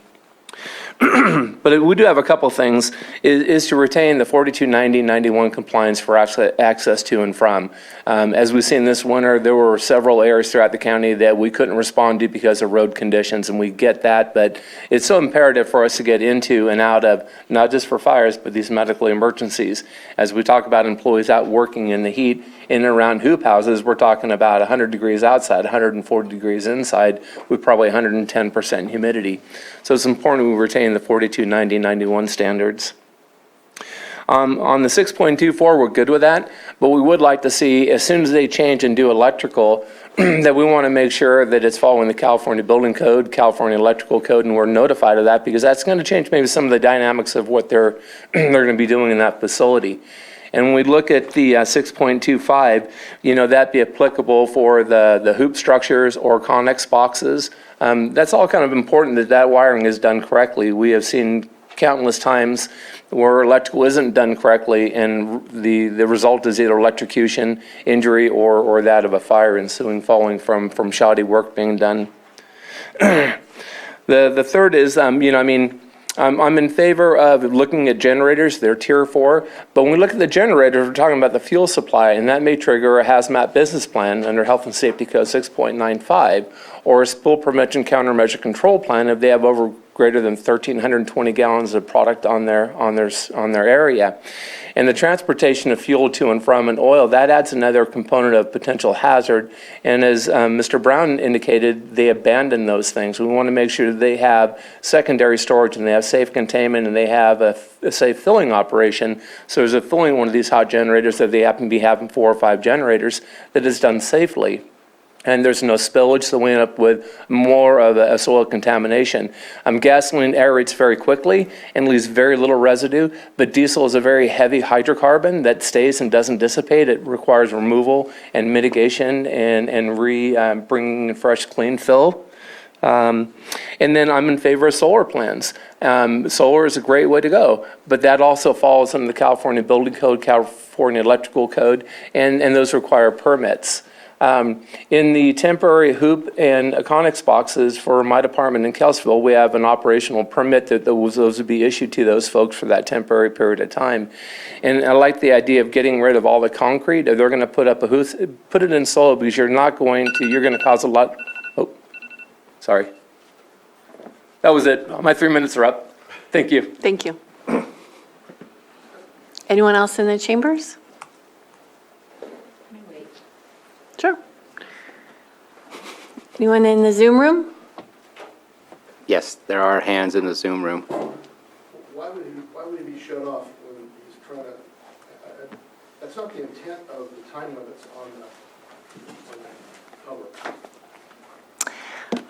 But we do have a couple things, is to retain the 4290-91 compliance for access to and from. As we've seen this winter, there were several areas throughout the county that we couldn't respond to because of road conditions, and we get that, but it's so imperative for us to get into and out of, not just for fires, but these medical emergencies. As we talk about employees out working in the heat in and around hoop houses, we're talking about 100 degrees outside, 140 degrees inside, with probably 110% humidity. So it's important we retain the 4290-91 standards. On the 6.24, we're good with that, but we would like to see, as soon as they change and do electrical, that we want to make sure that it's following the California Building Code, California Electrical Code, and we're notified of that, because that's going to change maybe some of the dynamics of what they're going to be doing in that facility. And when we look at the 6.25, that'd be applicable for the hoop structures or connex boxes. That's all kind of important that wiring is done correctly. We have seen countless times where electrical isn't done correctly, and the result is either electrocution, injury, or that of a fire ensuing following from shoddy work being done. The third is, I'm in favor of looking at generators. They're tier 4, but when we look at the generators, we're talking about the fuel supply, and that may trigger a hazmat business plan under Health and Safety Code 6.95, or a spill prevention countermeasure control plan if they have over greater than 1,320 gallons of product on their area. And the transportation of fuel to and from and oil, that adds another component of potential hazard. And as Mr. Brown indicated, they abandon those things. We want to make sure that they have secondary storage and they have safe containment and they have a safe filling operation. So there's a filling one of these hot generators that they happen to be having 4 or 5 generators that is done safely. And there's no spillage, so we end up with more of a soil contamination. Gasoline aerates very quickly and leaves very little residue, but diesel is a very heavy hydrocarbon that stays and doesn't dissipate. It requires removal and mitigation and bringing fresh, clean fill. And then I'm in favor of solar plans. Solar is a great way to go, but that also falls under the California Building Code, California Electrical Code, and those require permits. In the temporary hoop and connex boxes for my department in Kelsville, we have an operational permit that those would be issued to those folks for that temporary period of time. And I like the idea of getting rid of all the concrete. If they're going to put up a hoop, put it in soil, because you're going to cause a lot. Oh, sorry. That was it. My 3 minutes are up. Thank you. Thank you. Anyone else in the chambers? Sure. Anyone in the Zoom room? Yes, there are hands in the Zoom room. Why would he be shut off when he's trying to, that's not the intent of the time limits on the cover.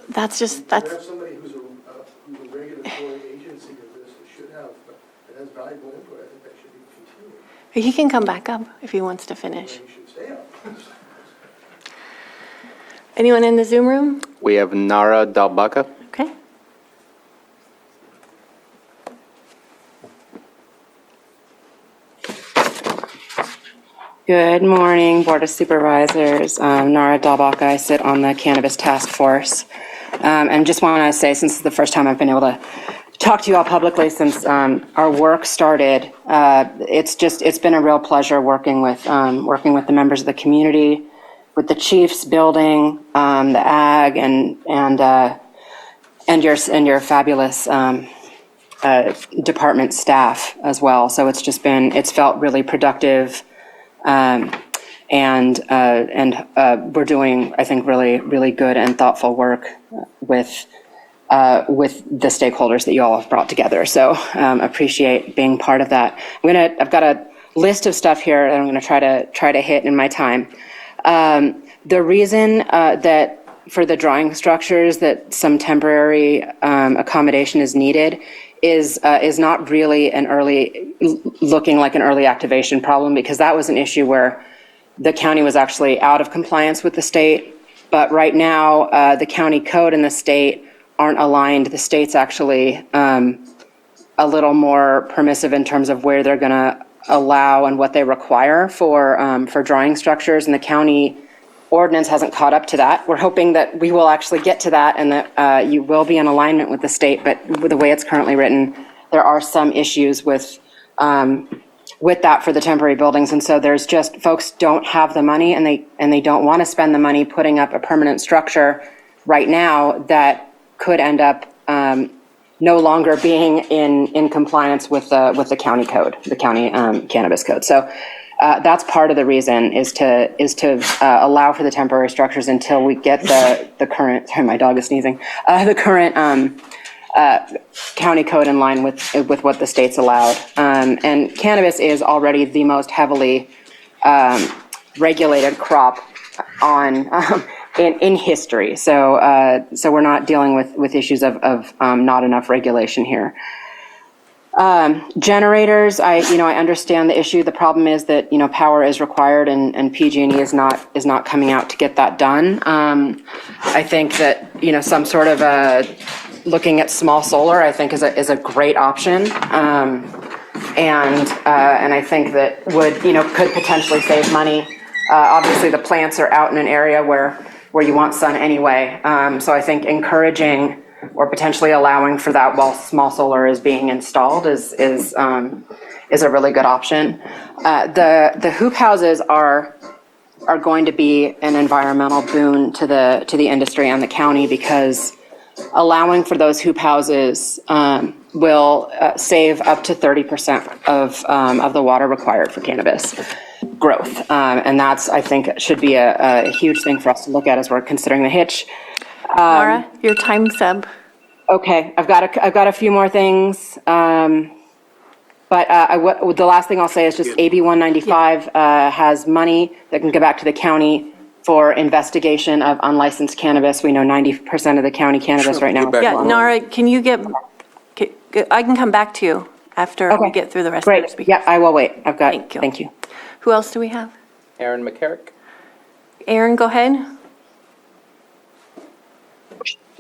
That's You have somebody who's a regulatory agency of this that should have, that has valuable input. I think that should be continued. He can come back up if he wants to finish. He should stay up. Anyone in the Zoom room? We have Nara Dalbaka. Okay. Good morning, Board of Supervisors. Nara Dalbaka. I sit on the Cannabis Task Force. And just want to say, since it's the first time I've been able to talk to you all publicly since our work started, it's been a real pleasure working with the members of the community, with the chiefs building, the ag, and your fabulous department staff as well. So it's felt really productive, and we're doing, I think, really, really good and thoughtful work with with the stakeholders that you all have brought together. So appreciate being part of that. I've got a list of stuff here that I'm going to try to hit in my time. The reason that for the drawing structures that some temporary accommodation is needed is not really looking like an early activation problem, because that was an issue where the county was actually out of compliance with the state. But right now, the county code and the state aren't aligned. The state's actually a little more permissive in terms of where they're going to allow and what they require for drawing structures, and the county ordinance hasn't caught up to that. We're hoping that we will actually get to that and that you will be in alignment with the state, but with the way it's currently written, there are some issues with that for the temporary buildings. And so there's just, folks don't have the money and they don't want to spend the money putting up a permanent structure right now that could end up no longer being in compliance with the county code, the county cannabis code. So that's part of the reason is to allow for the temporary structures until we get the current, sorry, my dog is sneezing, the current county code in line with what the state's allowed. And cannabis is already the most heavily regulated crop in history. So we're not dealing with issues of not enough regulation here. Generators, I understand the issue. The problem is that, power is required and PG&E is not coming out to get that done. I think that, some sort of looking at small solar, I think is a great option. And I think that could potentially save money. Obviously the plants are out in an area where you want sun anyway. So I think encouraging or potentially allowing for that while small solar is being installed is a really good option. The hoop houses are going to be an environmental boon to the industry and the county, because allowing for those hoop houses will save up to 30% of the water required for cannabis growth. And that's, I think, should be a huge thing for us to look at as we're considering the hitch. Laura, your time's up. Okay, I've got a few more things. But the last thing I'll say is just AB 195 has money that can go back to the county for investigation of unlicensed cannabis. We know 90% of the county cannabis right now. Yeah, Nara, can you I can come back to you after we get through the rest of the Great, speakers. yeah, I will wait. Thank you. Who else do we have? Aaron McCarrick. Aaron, go ahead.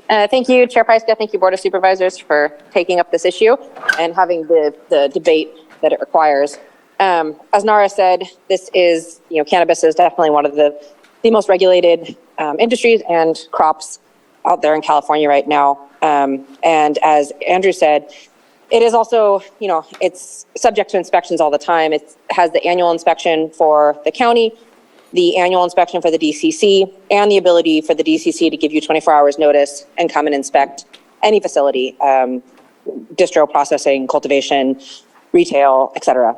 Thank you, Chair Pyska. Thank you, Board of Supervisors, for taking up this issue and having the debate that it requires. As Nara said, this is, cannabis is definitely one of the most regulated industries and crops out there in California right now. And as Andrew said, it is also, it's subject to inspections all the time. It has the annual inspection for the county, the annual inspection for the DCC, and the ability for the DCC to give you 24 hours notice and come and inspect any facility, distro, processing, cultivation, retail, et cetera.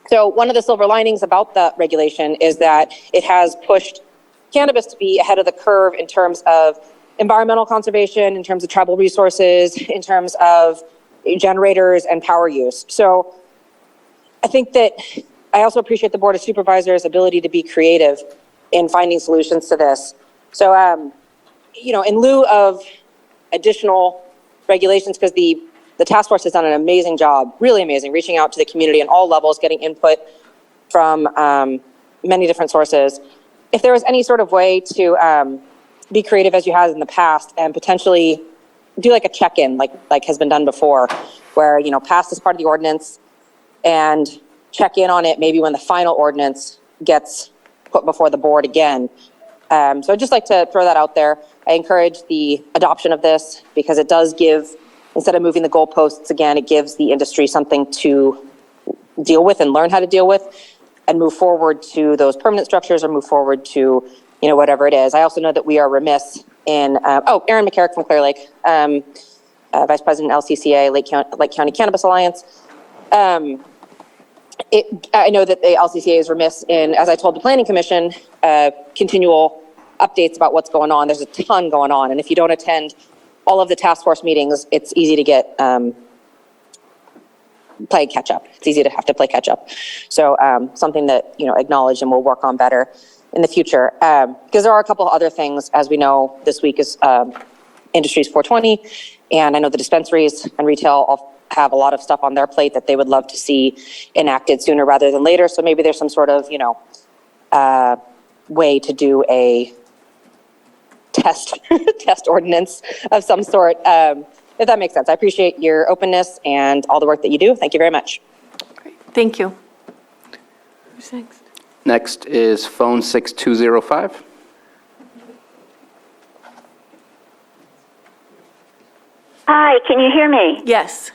So one of the silver linings about that regulation is that it has pushed cannabis to be ahead of the curve in terms of environmental conservation, in terms of tribal resources, in terms of generators and power use. So I think that I also appreciate the Board of Supervisors' ability to be creative in finding solutions to this. So, in lieu of additional regulations, because the task force has done an amazing job, really amazing, reaching out to the community on all levels, getting input from many different sources. If there was any sort of way to be creative as you have in the past and potentially do like a check-in, like has been done before, where, pass this part of the ordinance and check in on it maybe when the final ordinance gets put before the board again. So I'd just like to throw that out there. I encourage the adoption of this because it does give, instead of moving the goalposts again, it gives the industry something to deal with and learn how to deal with and move forward to those permanent structures or move forward to, whatever it is. I also know that we are remiss in, Aaron McCarrick from Clear Lake, Vice President LCCA, Lake County Cannabis Alliance. I know that the LCCA is remiss in, as I told the Planning Commission, continual updates about what's going on. There's a ton going on. And if you don't attend all of the task force meetings, it's easy to get, play catch up. It's easy to have to play catch up. So something that, acknowledge and we'll work on better in the future. Because there are a couple of other things, as we know, this week is Industries 420. And I know the dispensaries and retail all have a lot of stuff on their plate that they would love to see enacted sooner rather than later. So maybe there's some sort of, way to do a test ordinance of some sort, if that makes sense. I appreciate your openness and all the work that you do. Thank you very much. Great. Thank you. Who's next? Next is phone 6205. Hi, can you hear me? Yes.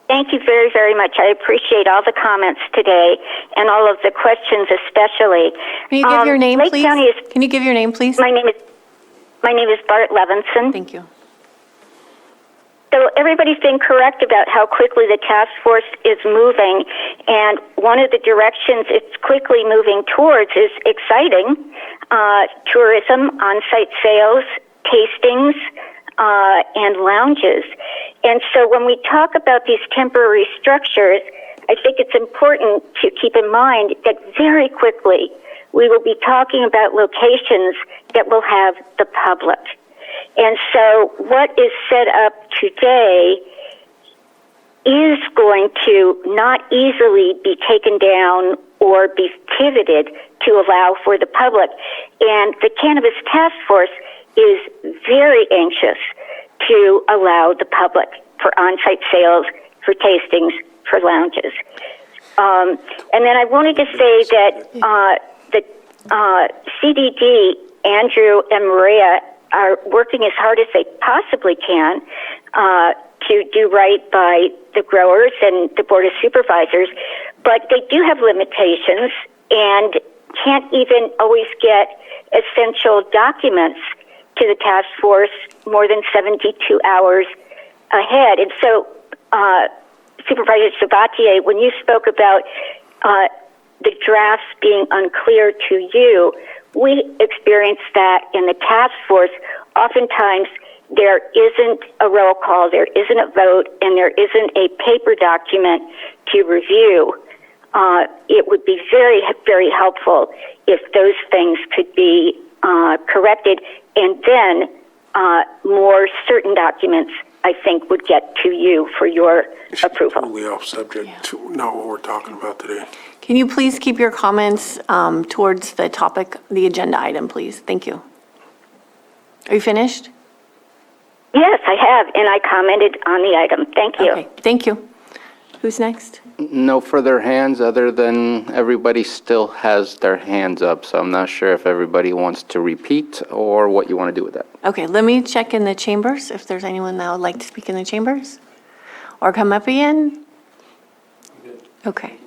Thank you very, very much. I appreciate all the comments today and all of the questions especially. Can you give your name, Lake please? County is, Can you give your name, please? my name is Bart Levinson. Thank you. So everybody's been correct about how quickly the task force is moving, and one of the directions it's quickly moving towards is exciting tourism, on-site sales, tastings, and lounges. And so when we talk about these temporary structures, I think it's important to keep in mind that very quickly we will be talking about locations that will have the public. And so what is set up today is going to not easily be taken down or be pivoted to allow for the public. And the Cannabis Task Force is very anxious to allow the public for on-site sales, for tastings, for lounges. And then I wanted to say that the CDD, Andrew and Maria, are working as hard as they possibly can to do right by the growers and the Board of Supervisors, but they do have limitations and can't even always get essential documents to the task force more than 72 hours ahead. And so, Supervisor Sabatier, when you spoke about the drafts being unclear to you, we experienced that in the task force. Oftentimes, there isn't a roll call, there isn't a vote, and there isn't a paper document to review. It would be very, very helpful if those things could be corrected, and then more certain documents, I think, would get to you for your approval. Totally off subject to not what we're talking about today. Can you please keep your comments towards the topic, the agenda item, please? Thank you. Are you finished? Yes, I have, and I commented on the item. Thank you. Okay, thank you. Who's next? No further hands other than everybody still has their hands up, so I'm not sure if everybody wants to repeat or what you want to do with that. Okay, let me check in the chambers if there's anyone that would like to speak in the chambers or come up again. Okay.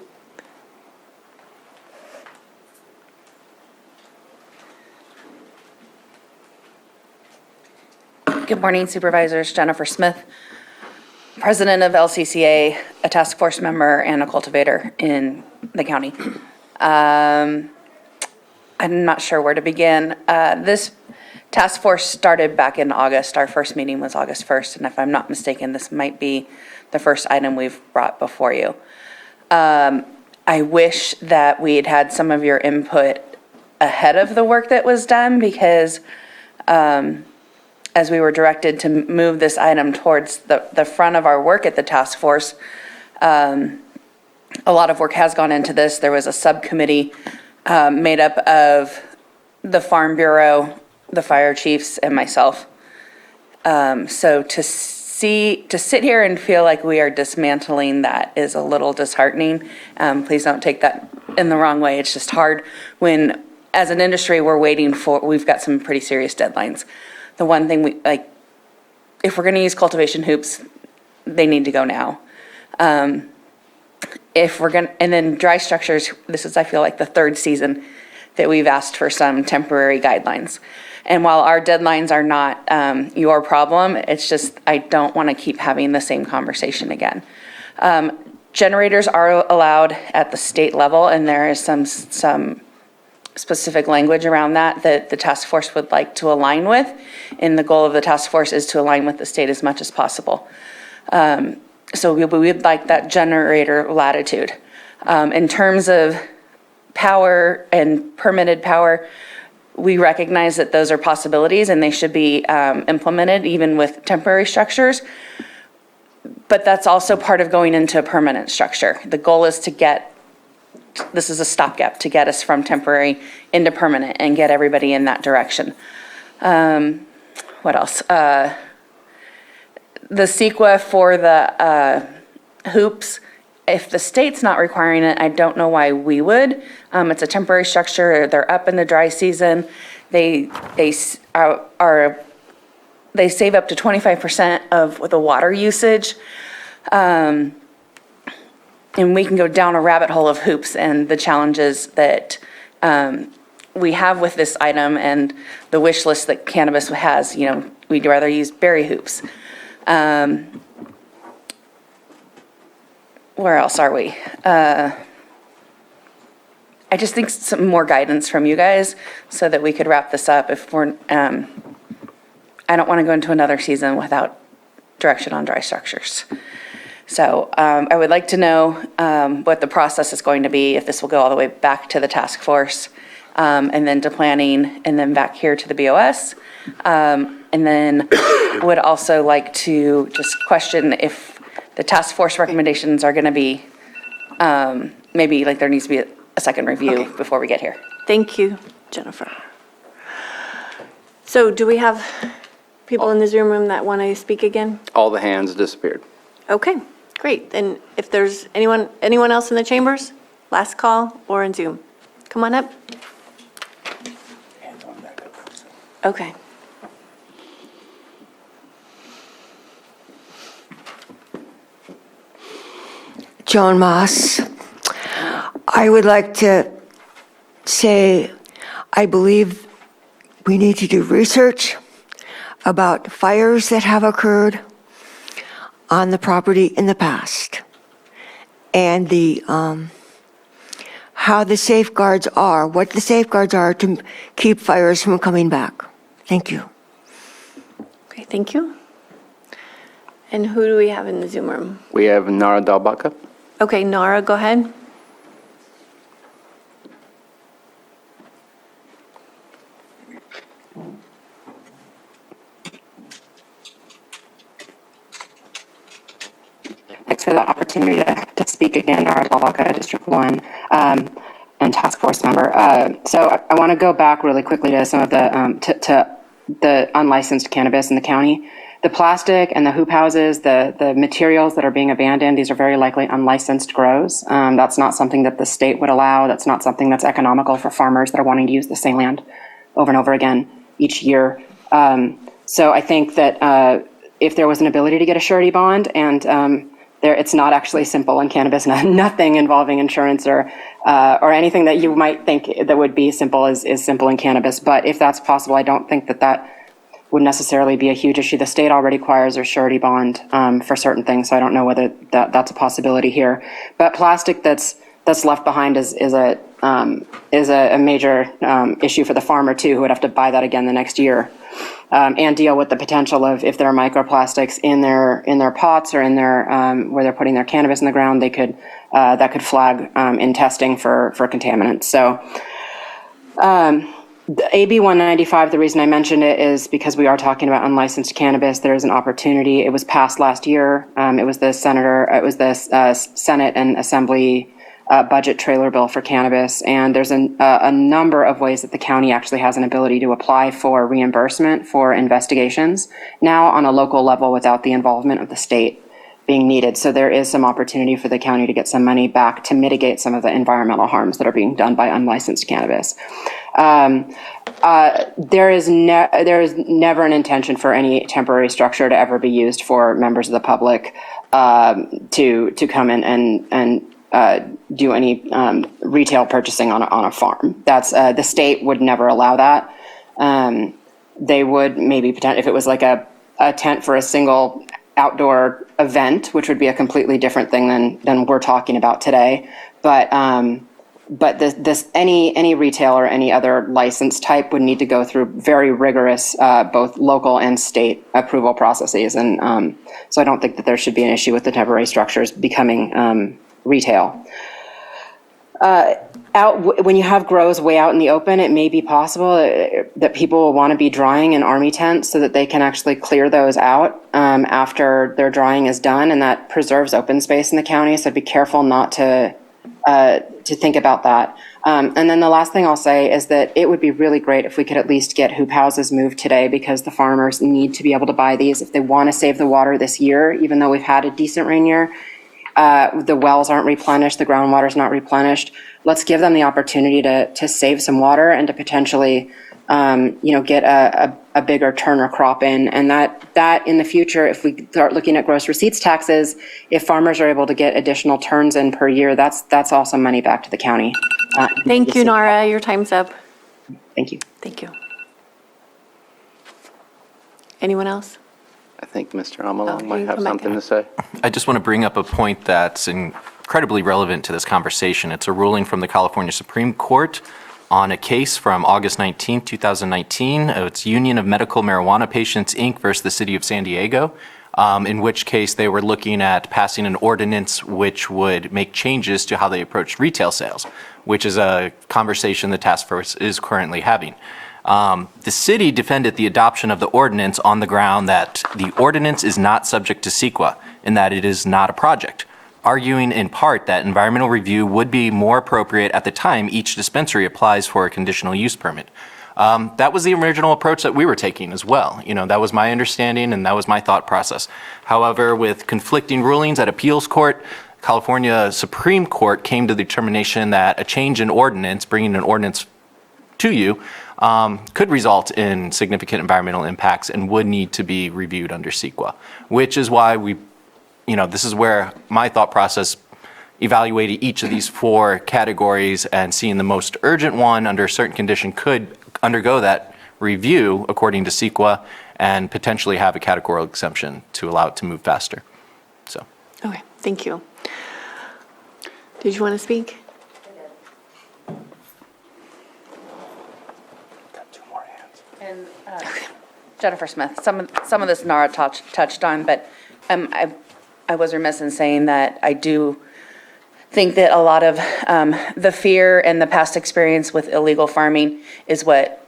Good morning, Supervisors. Jennifer Smith, President of LCCA, a task force member and a cultivator in the county. I'm not sure where to begin. This task force started back in August. Our first meeting was August 1st, and if I'm not mistaken, this might be the first item we've brought before you. I wish that we'd had some of your input ahead of the work that was done, because as we were directed to move this item towards the front of our work at the task force, a lot of work has gone into this. There was a subcommittee made up of the Farm Bureau, the fire chiefs, and myself. So to sit here and feel like we are dismantling that is a little disheartening. Please don't take that in the wrong way. It's just hard when, as an industry, we've got some pretty serious deadlines. The one thing if we're going to use cultivation hoops, they need to go now. And then dry structures, this is, I feel like, the third season that we've asked for some temporary guidelines. And while our deadlines are not your problem, it's just, I don't want to keep having the same conversation again. Generators are allowed at the state level, and there is some specific language around that the task force would like to align with. And the goal of the task force is to align with the state as much as possible. So we'd like that generator latitude. In terms of power and permitted power, we recognize that those are possibilities and they should be implemented even with temporary structures. But that's also part of going into a permanent structure. The goal is to this is a stopgap to get us from temporary into permanent and get everybody in that direction. What else? The CEQA for the hoops, if the state's not requiring it, I don't know why we would. It's a temporary structure. They're up in the dry season. They save up to 25% of the water usage. And we can go down a rabbit hole of hoops and the challenges that we have with this item and the wish list that cannabis has. We'd rather use berry hoops. Where else are we? I just think some more guidance from you guys so that we could wrap this up. If we're, I don't want to go into another season without direction on dry structures. So I would like to know what the process is going to be, if this will go all the way back to the task force, and then to planning, and then back here to the BOS. And then would also like to just question if the task force recommendations are going to be, maybe like there needs to be a second review before we get here. Thank you, Jennifer. So do we have people in the Zoom room that want to speak again? All the hands disappeared. Okay, great. And if there's anyone else in the chambers, last call or in Zoom, come on up. Okay. Joan Moss. I would like to say I believe we need to do research about fires that have occurred on the property in the past and the how the safeguards are, what the safeguards are to keep fires from coming back. Thank you. Okay, thank you. And who do we have in the Zoom room? We have Nara Dalbaka. Okay, Nara, go ahead. Thanks for the opportunity to speak again, Nara Dalbaka, District 1, and Task Force member. So I want to go back really quickly to some of the the unlicensed cannabis in the county. The plastic and the hoop houses, the materials that are being abandoned, these are very likely unlicensed grows. That's not something that the state would allow. That's not something that's economical for farmers that are wanting to use the same land over and over again each year. So I think that if there was an ability to get a surety bond, and it's not actually simple in cannabis, nothing involving insurance or anything that you might think that would be simple is simple in cannabis. But if that's possible, I don't think that would necessarily be a huge issue. The state already requires a surety bond for certain things, so I don't know whether that's a possibility here. But plastic that's left behind is a major issue for the farmer too, who would have to buy that again the next year, and deal with the potential of if there are microplastics in their pots or in their where they're putting their cannabis in the ground, they could that could flag in testing for contaminants. So. The AB 195, the reason I mentioned it is because we are talking about unlicensed cannabis. There is an opportunity. It was passed last year. It was the Senate and Assembly budget trailer bill for cannabis. And there's a number of ways that the county actually has an ability to apply for reimbursement for investigations now on a local level without the involvement of the state being needed. So there is some opportunity for the county to get some money back to mitigate some of the environmental harms that are being done by unlicensed cannabis. There is never an intention for any temporary structure to ever be used for members of the public to come in and do any retail purchasing on a farm. That's the state would never allow that. They would maybe pretend if it was like a tent for a single outdoor event, which would be a completely different thing than we're talking about today. But But any retail or any other license type would need to go through very rigorous, both local and state approval processes. And so I don't think that there should be an issue with the temporary structures becoming retail. When you have grows way out in the open, it may be possible that people will want to be drying in army tents so that they can actually clear those out after their drying is done, and that preserves open space in the county. So be careful not to think about that. And then the last thing I'll say is that it would be really great if we could at least get hoop houses moved today, because the farmers need to be able to buy these if they want to save the water this year, even though we've had a decent rain year. The wells aren't replenished, the groundwater's not replenished. Let's give them the opportunity to save some water and to potentially, get a bigger turner crop in. And that in the future, if we start looking at gross receipts taxes, if farmers are able to get additional turns in per year, that's also money back to the county. Thank you, Nara. Your time's up. Thank you. Thank you. Anyone else? I think Mr. Amalong you might have come back something down. to say. I just want to bring up a point that's incredibly relevant to this conversation. It's a ruling from the California Supreme Court on a case from August 19, 2019. It's Union of Medical Marijuana Patients, Inc. versus the City of San Diego, in which case they were looking at passing an ordinance which would make changes to how they approach retail sales, which is a conversation the task force is currently having. The city defended the adoption of the ordinance on the ground that the ordinance is not subject to CEQA and that it is not a project, arguing in part that environmental review would be more appropriate at the time each dispensary applies for a conditional use permit. That was the original approach that we were taking as well. That was my understanding and that was my thought process. However, with conflicting rulings at appeals court, California Supreme Court came to the determination that a change in ordinance, bringing an ordinance to you, could result in significant environmental impacts and would need to be reviewed under CEQA, which is why this is where my thought process evaluated each of these four categories and seeing the most urgent one under a certain condition could undergo that review according to CEQA and potentially have a categorical exemption to allow it to move faster. So. Okay, thank you. Did you want to speak? And Jennifer Smith, some of this Nara touched on, but I was remiss in saying that I do think that a lot of the fear and the past experience with illegal farming is what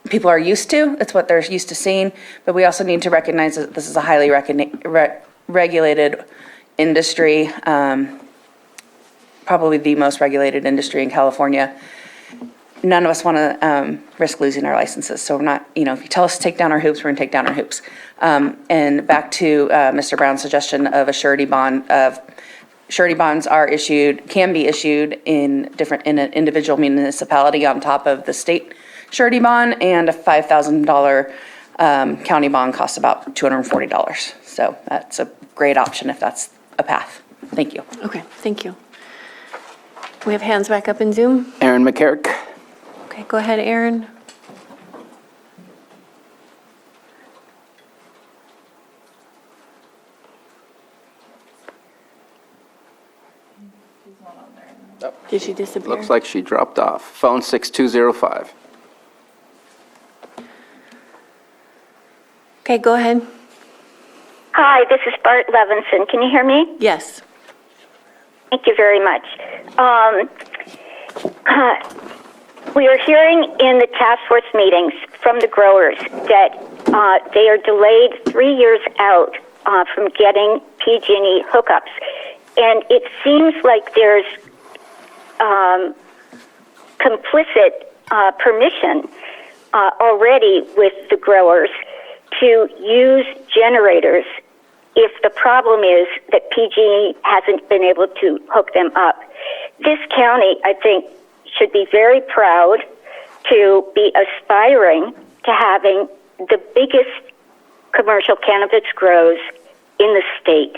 people are used to. It's what they're used to seeing. But we also need to recognize that this is a highly regulated industry, probably the most regulated industry in California. None of us want to risk losing our licenses. So we're not, if you tell us to take down our hoops, we're going to take down our hoops. And back to Mr. Brown's suggestion of a surety bond. Surety bonds can be issued in an individual municipality on top of the state surety bond, and a $5,000 county bond costs about $240. So that's a great option if that's a path. Thank you. Okay, thank you. We have hands back up in Zoom. Aaron McCarrick. Okay, go ahead, Aaron. Did she disappear? Looks like she dropped off. Phone 6205. Okay, go ahead. Hi, this is Bart Levinson. Can you hear me? Yes. Thank you very much. We are hearing in the task force meetings from the growers that they are delayed 3 years out from getting PG&E hookups. And it seems like there's complicit permission already with the growers to use generators if the problem is that PG&E hasn't been able to hook them up. This county, I think, should be very proud to be aspiring to having the biggest commercial cannabis grows in the state.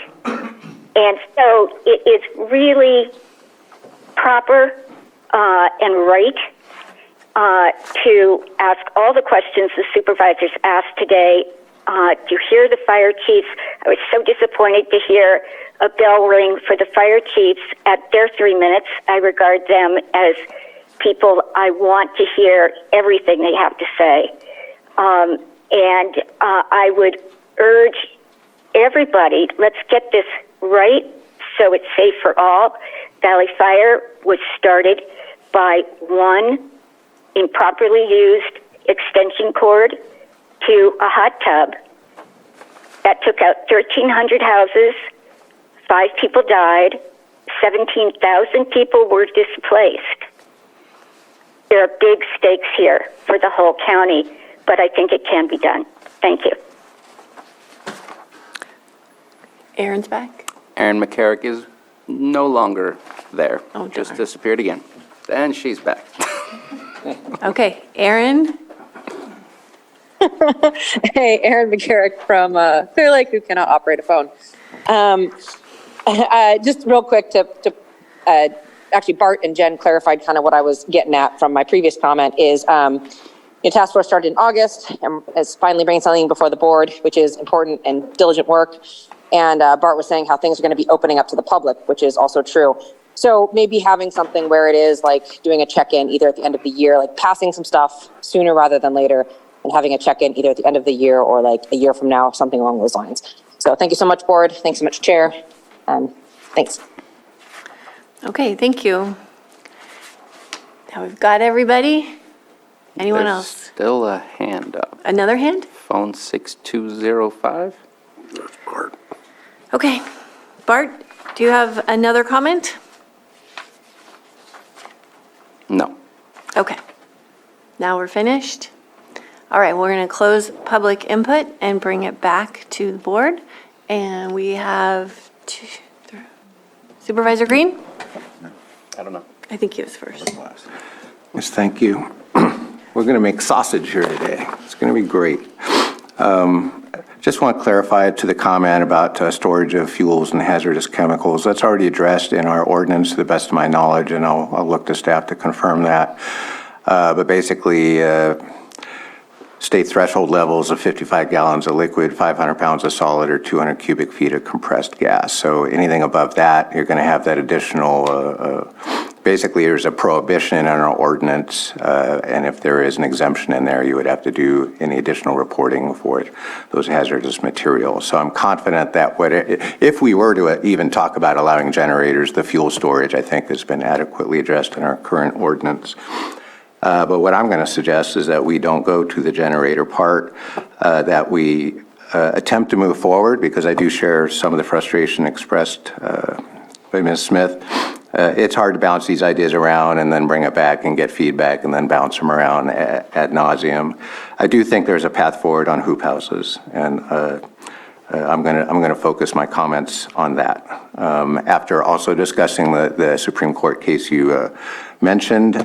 And so it is really proper and right to ask all the questions the supervisors asked today to hear the fire chiefs. I was so disappointed to hear a bell ring for the fire chiefs at their 3 minutes. I regard them as people I want to hear everything they have to say. And I would urge everybody, let's get this right so it's safe for all. Valley Fire was started by one improperly used extension cord to a hot tub that took out 1,300 houses, 5 people died, 17,000 people were displaced. There are big stakes here for the whole county, but I think it can be done. Thank you. Aaron's back. Aaron McCarrick is no longer there. Oh, Just darn. disappeared again. And she's back. Okay, Aaron? Hey, Aaron McCarrick from Clear Lake, who cannot operate a phone. Just real quick actually Bart and Jen clarified kind of what I was getting at from my previous comment is the task force started in August and is finally bringing something before the board, which is important and diligent work. And Bart was saying how things are going to be opening up to the public, which is also true. So maybe having something where it is like doing a check-in either at the end of the year, like passing some stuff sooner rather than later, and having a check-in either at the end of the year or like a year from now, something along those lines. So thank you so much, board. Thanks so much, chair. Thanks. Okay, thank you. Now we've got everybody. Anyone There's else? Still a hand up. Another hand? Phone 6205. That's Bart. Okay. Bart, do you have another comment? No. Okay. Now we're finished. All right, we're going to close public input and bring it back to the board. And we have Supervisor Green? I don't know. I think he was first. Yes, thank you. We're going to make sausage here today. It's going to be great. Just want to clarify to the comment about storage of fuels and hazardous chemicals. That's already addressed in our ordinance to the best of my knowledge, and I'll look to staff to confirm that. But basically, state threshold levels of 55 gallons of liquid, 500 pounds of solid, or 200 cubic feet of compressed gas. So anything above that, you're going to have that additional, basically there's a prohibition in our ordinance, and if there is an exemption in there, you would have to do any additional reporting for those hazardous materials. So I'm confident that if we were to even talk about allowing generators, the fuel storage, I think, has been adequately addressed in our current ordinance. But what I'm going to suggest is that we don't go to the generator part, that we attempt to move forward, because I do share some of the frustration expressed by Ms. Smith. It's hard to bounce these ideas around and then bring it back and get feedback and then bounce them around ad nauseum. I do think there's a path forward on hoop houses, and I'm going to focus my comments on that. After also discussing the Supreme Court case you mentioned,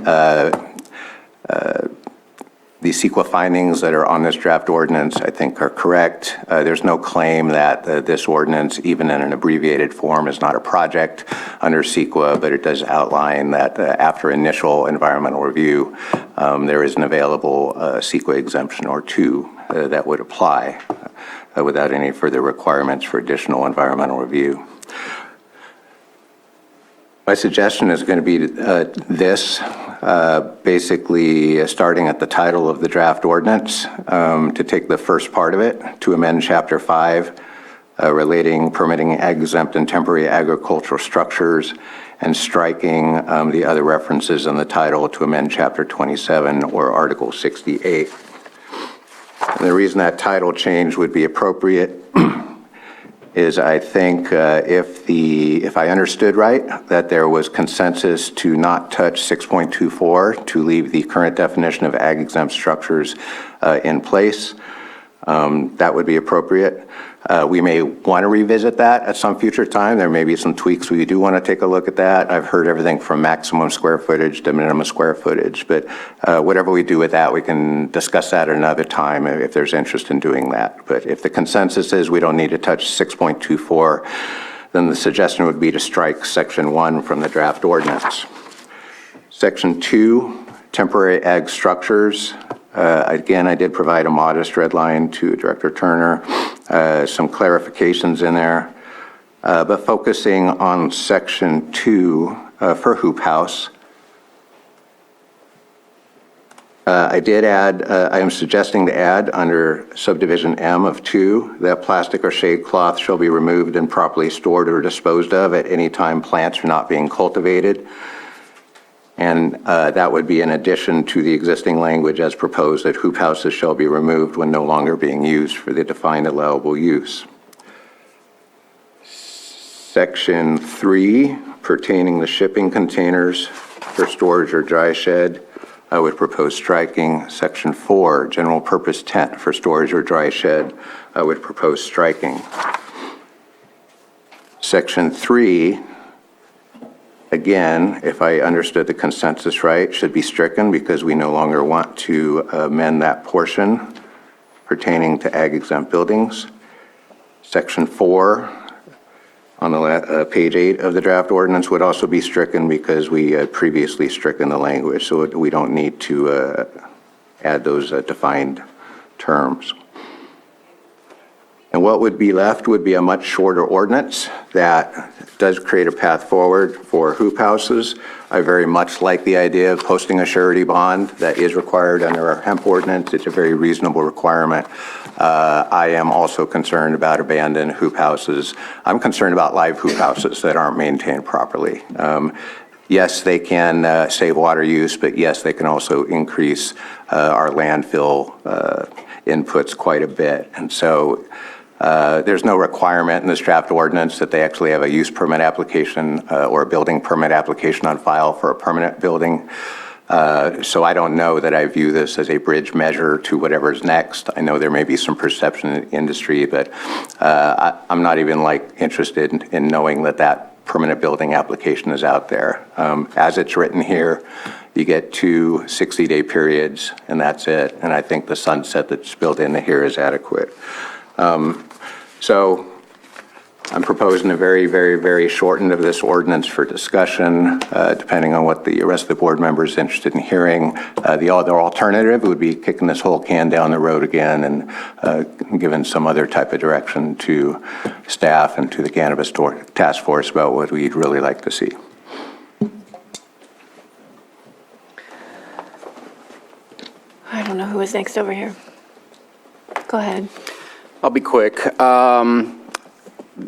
the CEQA findings that are on this draft ordinance, I think, are correct. There's no claim that this ordinance, even in an abbreviated form, is not a project under CEQA, but it does outline that after initial environmental review, there is an available CEQA exemption or two that would apply without any further requirements for additional environmental review. My suggestion is going to be basically starting at the title of the draft ordinance, to take the first part of it, to amend Chapter 5 relating permitting exempt and temporary agricultural structures, and striking the other references in the title to amend Chapter 27 or Article 68. And the reason that title change would be appropriate is I think if I understood right, that there was consensus to not touch 6.24, to leave the current definition of ag exempt structures in place. That would be appropriate. We may want to revisit that at some future time. There may be some tweaks we do want to take a look at that. I've heard everything from maximum square footage to minimum square footage, but whatever we do with that, we can discuss that at another time if there's interest in doing that. But if the consensus is we don't need to touch 6.24, then the suggestion would be to strike Section 1 from the draft ordinance. Section 2, temporary ag structures. Again, I did provide a modest red line to Director Turner, some clarifications in there, but focusing on Section 2 for Hoop House, I did add, I am suggesting to add under subdivision M of 2 that plastic or shade cloth shall be removed and properly stored or disposed of at any time plants are not being cultivated. And that would be in addition to the existing language as proposed that hoop houses shall be removed when no longer being used for the defined allowable use. Section 3 pertaining to shipping containers for storage or dry shed, I would propose striking. Section 4, general purpose tent for storage or dry shed, I would propose striking. Section 3, again, if I understood the consensus right, should be stricken because we no longer want to amend that portion pertaining to ag exempt buildings. Section 4 on the page 8 of the draft ordinance would also be stricken because we had previously stricken the language, so we don't need to add those defined terms. And what would be left would be a much shorter ordinance that does create a path forward for hoop houses. I very much like the idea of posting a surety bond that is required under our hemp ordinance. It's a very reasonable requirement. I am also concerned about abandoned hoop houses. I'm concerned about live hoop houses that aren't maintained properly. Yes, they can save water use, but yes, they can also increase our landfill inputs quite a bit. And so there's no requirement in this draft ordinance that they actually have a use permit application or a building permit application on file for a permanent building. So I don't know that I view this as a bridge measure to whatever's next. I know there may be some perception in the industry, but I'm not even interested in knowing that permanent building application is out there. As it's written here, you get 2 60-day periods, and that's it. And I think the sunset that's built into here is adequate. So I'm proposing a very, very, very shortened of this ordinance for discussion, depending on what the rest of the board members are interested in hearing. The other alternative would be kicking this whole can down the road again and giving some other type of direction to staff and to the Cannabis Task Force about what we'd really like to see. I don't know who was next over here. Go ahead. I'll be quick.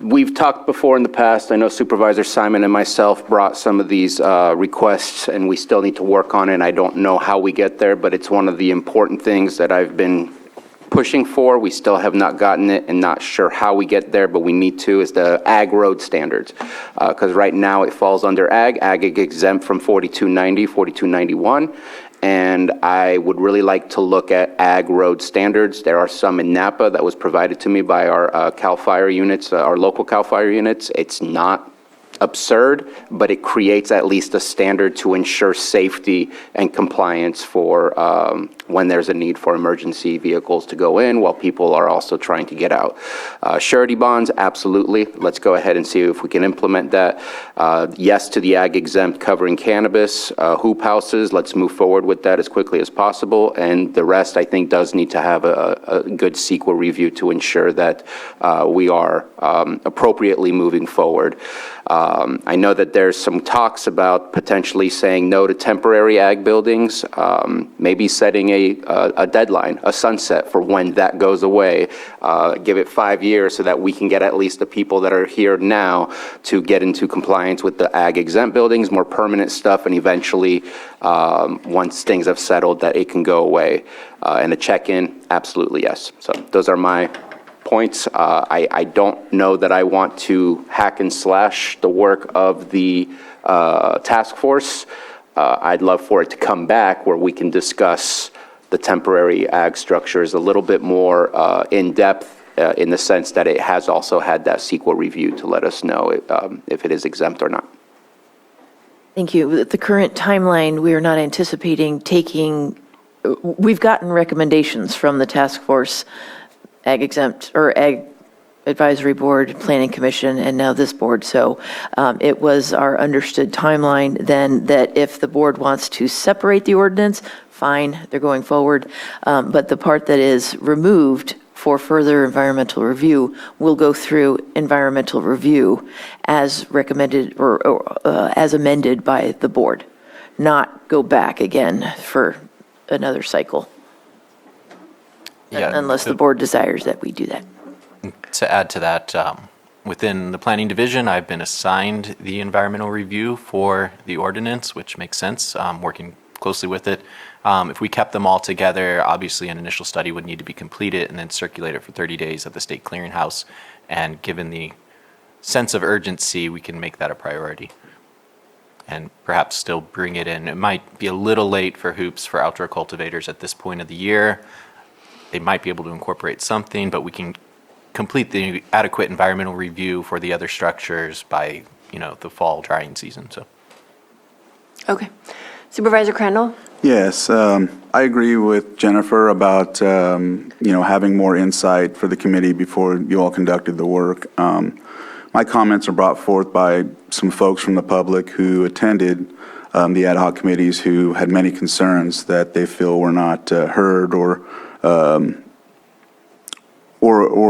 We've talked before in the past. I know Supervisor Simon and myself brought some of these requests, and we still need to work on it. And I don't know how we get there, but it's one of the important things that I've been pushing for. We still have not gotten it and not sure how we get there, but we need to, is the ag road standards. Because right now it falls under ag exempt from 4290, 4291. And I would really like to look at ag road standards. There are some in Napa that was provided to me by our CAL FIRE units, our local CAL FIRE units. It's not absurd, but it creates at least a standard to ensure safety and compliance for when there's a need for emergency vehicles to go in while people are also trying to get out. Surety bonds, absolutely. Let's go ahead and see if we can implement that. Yes to the ag exempt covering cannabis, hoop houses. Let's move forward with that as quickly as possible. And the rest, I think, does need to have a good CEQA review to ensure that we are appropriately moving forward. I know that there's some talks about potentially saying no to temporary ag buildings, maybe setting a deadline, a sunset for when that goes away. Give it 5 years so that we can get at least the people that are here now to get into compliance with the ag exempt buildings, more permanent stuff, and eventually, once things have settled, that it can go away. And a check-in, absolutely yes. So those are my points. I don't know that I want to hack and slash the work of the task force. I'd love for it to come back where we can discuss the temporary ag structures a little bit more in depth in the sense that it has also had that CEQA review to let us know if it is exempt or not. Thank you. With the current timeline, we are not anticipating we've gotten recommendations from the task force ag exempt or ag Advisory Board, Planning Commission, and now this board. So it was our understood timeline then that if the board wants to separate the ordinance, fine, they're going forward. But the part that is removed for further environmental review will go through environmental review as recommended or as amended by the board, not go back again for another cycle. Yeah, Unless the board desires that we do that. To add to that, within the planning division, I've been assigned the environmental review for the ordinance, which makes sense, working closely with it. If we kept them all together, obviously an initial study would need to be completed and then circulated for 30 days at the state clearinghouse. And given the sense of urgency, we can make that a priority and perhaps still bring it in. It might be a little late for hoops for outdoor cultivators at this point of the year. They might be able to incorporate something, but we can complete the adequate environmental review for the other structures by, the fall drying season, so. Okay. Supervisor Crandall? Yes, I agree with Jennifer about, having more insight for the committee before you all conducted the work. My comments are brought forth by some folks from the public who attended the ad hoc committees who had many concerns that they feel were not heard or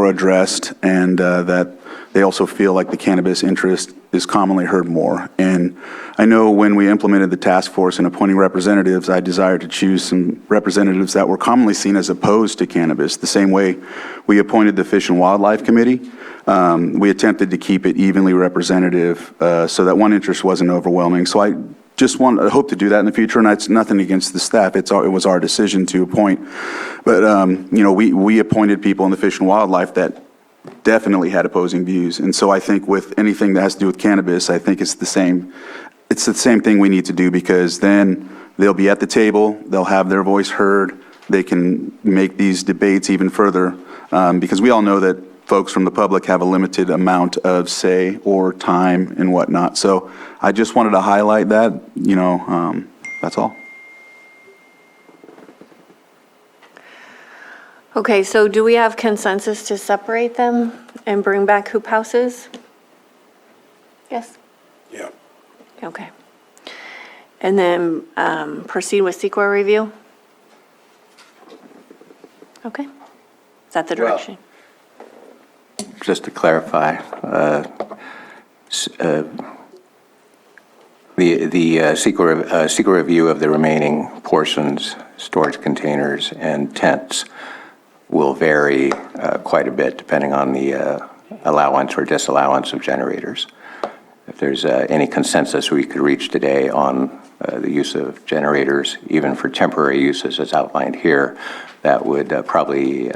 addressed, and that they also feel like the cannabis interest is commonly heard more. And I know when we implemented the task force in appointing representatives, I desired to choose some representatives that were commonly seen as opposed to cannabis. The same way we appointed the Fish and Wildlife Committee, we attempted to keep it evenly representative so that one interest wasn't overwhelming. So I hope to do that in the future, and it's nothing against the staff. It was our decision to appoint. But, we appointed people in the Fish and Wildlife that definitely had opposing views. And so I think with anything that has to do with cannabis, I think it's the same thing we need to do, because then they'll be at the table, they'll have their voice heard, they can make these debates even further, because we all know that folks from the public have a limited amount of say or time and whatnot. So I just wanted to highlight that, that's all. Okay, so do we have consensus to separate them and bring back hoop houses? Yes? Yeah. Okay. And then proceed with CEQA review? Okay. Is that the direction? Just to clarify, the secret review of the remaining portions, storage containers and tents, will vary quite a bit depending on the allowance or disallowance of generators. If there's any consensus we could reach today on the use of generators, even for temporary uses as outlined here, that would probably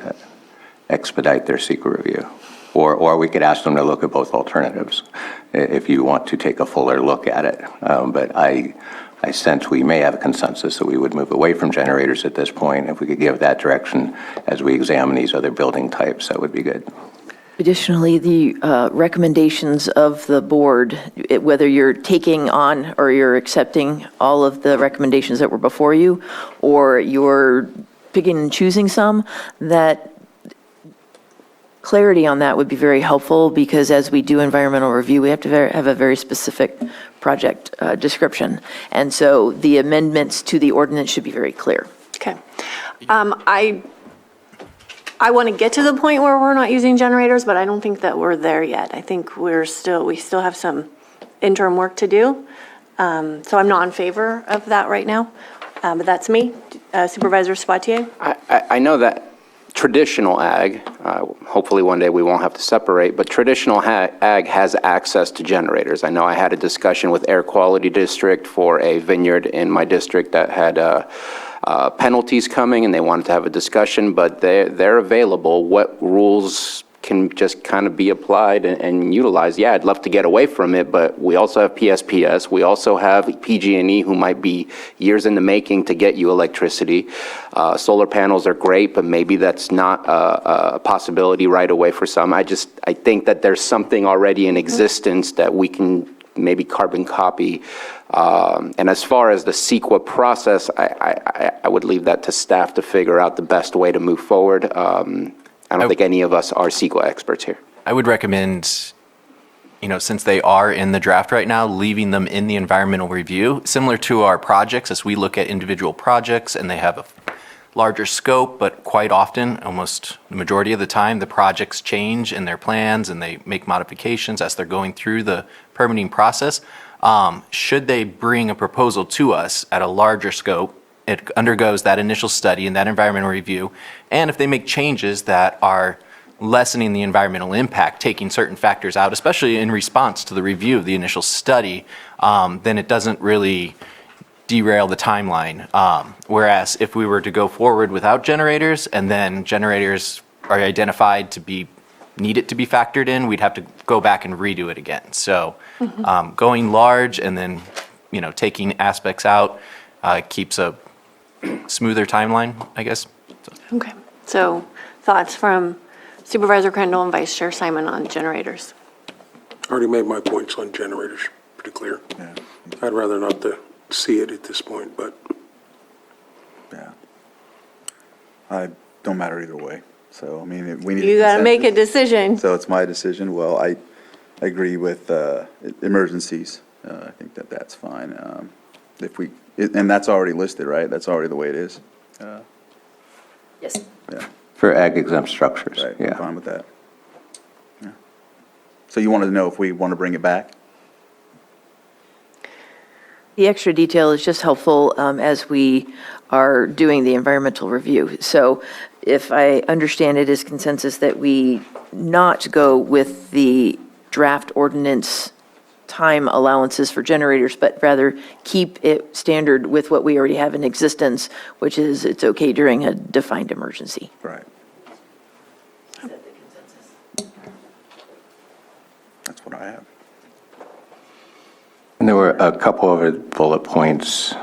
expedite their secret review. Or we could ask them to look at both alternatives if you want to take a fuller look at it. But I sense we may have a consensus that we would move away from generators at this point. If we could give that direction as we examine these other building types, that would be good. Additionally, the recommendations of the board, whether you're taking on or you're accepting all of the recommendations that were before you, or you're picking and choosing some, that clarity on that would be very helpful, because as we do environmental review, we have to have a very specific project description. And so the amendments to the ordinance should be very clear. Okay. I want to get to the point where we're not using generators, but I don't think that we're there yet. I think we still have some interim work to do. So I'm not in favor of that right now, but that's me. Supervisor Sabatier? I know that traditional ag, hopefully one day we won't have to separate, but traditional ag has access to generators. I know I had a discussion with Air Quality District for a vineyard in my district that had penalties coming, and they wanted to have a discussion, but they're available. What rules can just kind of be applied and utilized? Yeah, I'd love to get away from it, but we also have PSPS. We also have PG&E, who might be years in the making to get you electricity. Solar panels are great, but maybe that's not a possibility right away for some. I think that there's something already in existence that we can maybe carbon copy. And as far as the CEQA process, I would leave that to staff to figure out the best way to move forward. I don't think any of us are CEQA experts here. I would recommend, since they are in the draft right now, leaving them in the environmental review, similar to our projects, as we look at individual projects and they have a larger scope, but quite often, almost the majority of the time, the projects change in their plans and they make modifications as they're going through the permitting process. Should they bring a proposal to us at a larger scope, it undergoes that initial study and that environmental review. And if they make changes that are lessening the environmental impact, taking certain factors out, especially in response to the review of the initial study, then it doesn't really derail the timeline. Whereas if we were to go forward without generators and then generators are identified to be needed to be factored in, we'd have to go back and redo it again. So going large and then taking aspects out keeps a smoother timeline, I guess. Okay, so thoughts from Supervisor Crandall and Vice Chair Simon on generators? I already made my points on generators, pretty clear. Yeah. I'd rather not to see it at this point, but Yeah. I don't matter either way. So, I mean, we need. You got to make a consensus. decision. So it's my decision. Well, I agree with emergencies. I think that's fine. And that's already listed, right? That's already the way it is. Yes. Yeah, For ag exempt structures, right. I'm yeah. fine with that. Yeah. So you wanted to know if we want to bring it back? The extra detail is just helpful as we are doing the environmental review. So if I understand it as consensus that we not go with the draft ordinance time allowances for generators, but rather keep it standard with what we already have in existence, which is it's okay during a defined emergency. Right. That's what I have. And there were a couple of bullet points,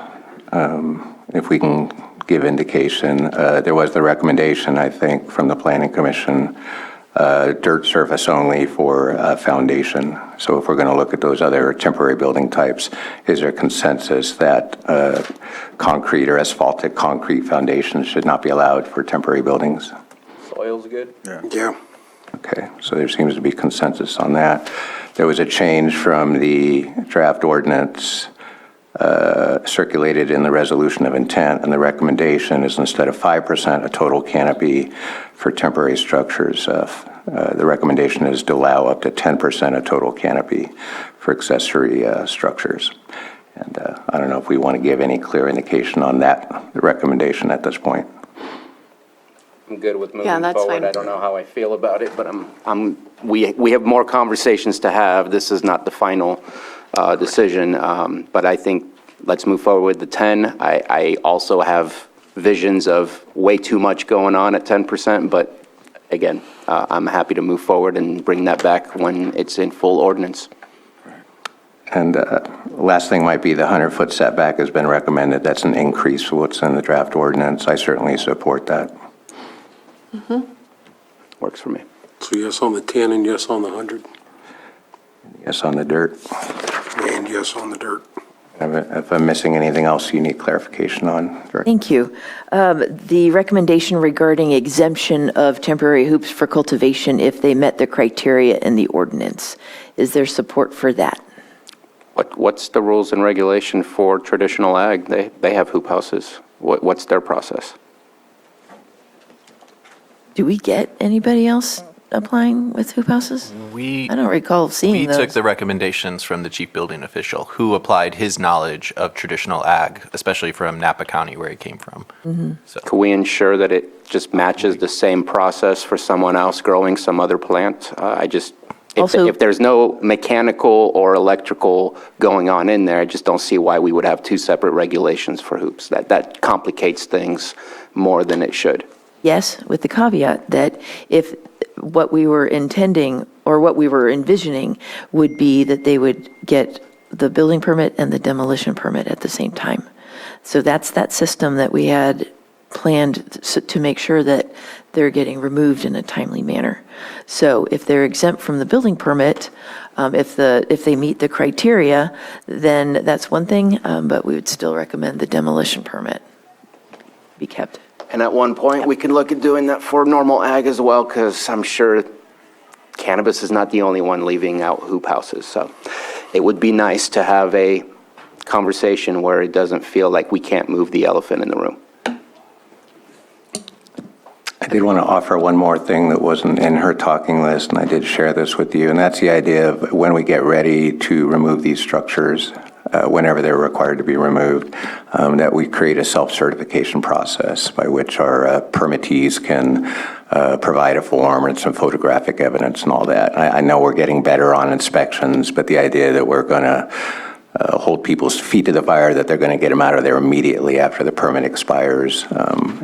if we can give indication. There was the recommendation, I think, from the Planning Commission, dirt surface only for foundation. So if we're going to look at those other temporary building types, is there consensus that concrete or asphaltic concrete foundations should not be allowed for temporary buildings? Soil's good? yeah. Okay, so there seems to be consensus on that. There was a change from the draft ordinance circulated in the resolution of intent, and the recommendation is instead of 5% of total canopy for temporary structures, the recommendation is to allow up to 10% of total canopy for accessory structures. And I don't know if we want to give any clear indication on that, the recommendation at this point. I'm good with moving Yeah, that's forward. fine. I don't know how I feel about it, but we have more conversations to have. This is not the final decision, but I think let's move forward with the 10. I also have visions of way too much going on at 10%, but again, I'm happy to move forward and bring that back when it's in full ordinance. And last thing might be the 100-foot setback has been recommended. That's an increase for what's in the draft ordinance. I certainly support that. Works for me. So yes on the 10 and yes on the 100, Yes on the dirt. and yes on the dirt. If I'm missing anything else you need clarification on, Director? Thank you. The recommendation regarding exemption of temporary hoops for cultivation if they met the criteria in the ordinance. Is there support for that? What's the rules and regulation for traditional ag? They have hoop houses. What's their process? Do we get anybody else applying with hoop houses? We I don't recall seeing those. took the recommendations from the chief building official, who applied his knowledge of traditional ag, especially from Napa County, where he came from. So Can we ensure that it just matches the same process for someone else growing some other plant? Also- If there's no mechanical or electrical going on in there, I just don't see why we would have two separate regulations for hoops. That complicates things more than it should. Yes, with the caveat that if what we were intending or what we were envisioning would be that they would get the building permit and the demolition permit at the same time. So that's that system that we had planned to make sure that they're getting removed in a timely manner. So if they're exempt from the building permit, if they meet the criteria, then that's one thing, but we would still recommend the demolition permit be kept. And at one point, we can look at doing that for normal ag as well, because I'm sure cannabis is not the only one leaving out hoop houses. So it would be nice to have a conversation where it doesn't feel like we can't move the elephant in the room. I did want to offer one more thing that wasn't in her talking list, and I did share this with you, and that's the idea of when we get ready to remove these structures, whenever they're required to be removed, that we create a self-certification process by which our permittees can provide a form and some photographic evidence and all that. I know we're getting better on inspections, but the idea that we're going to hold people's feet to the fire, that they're going to get them out of there immediately after the permit expires.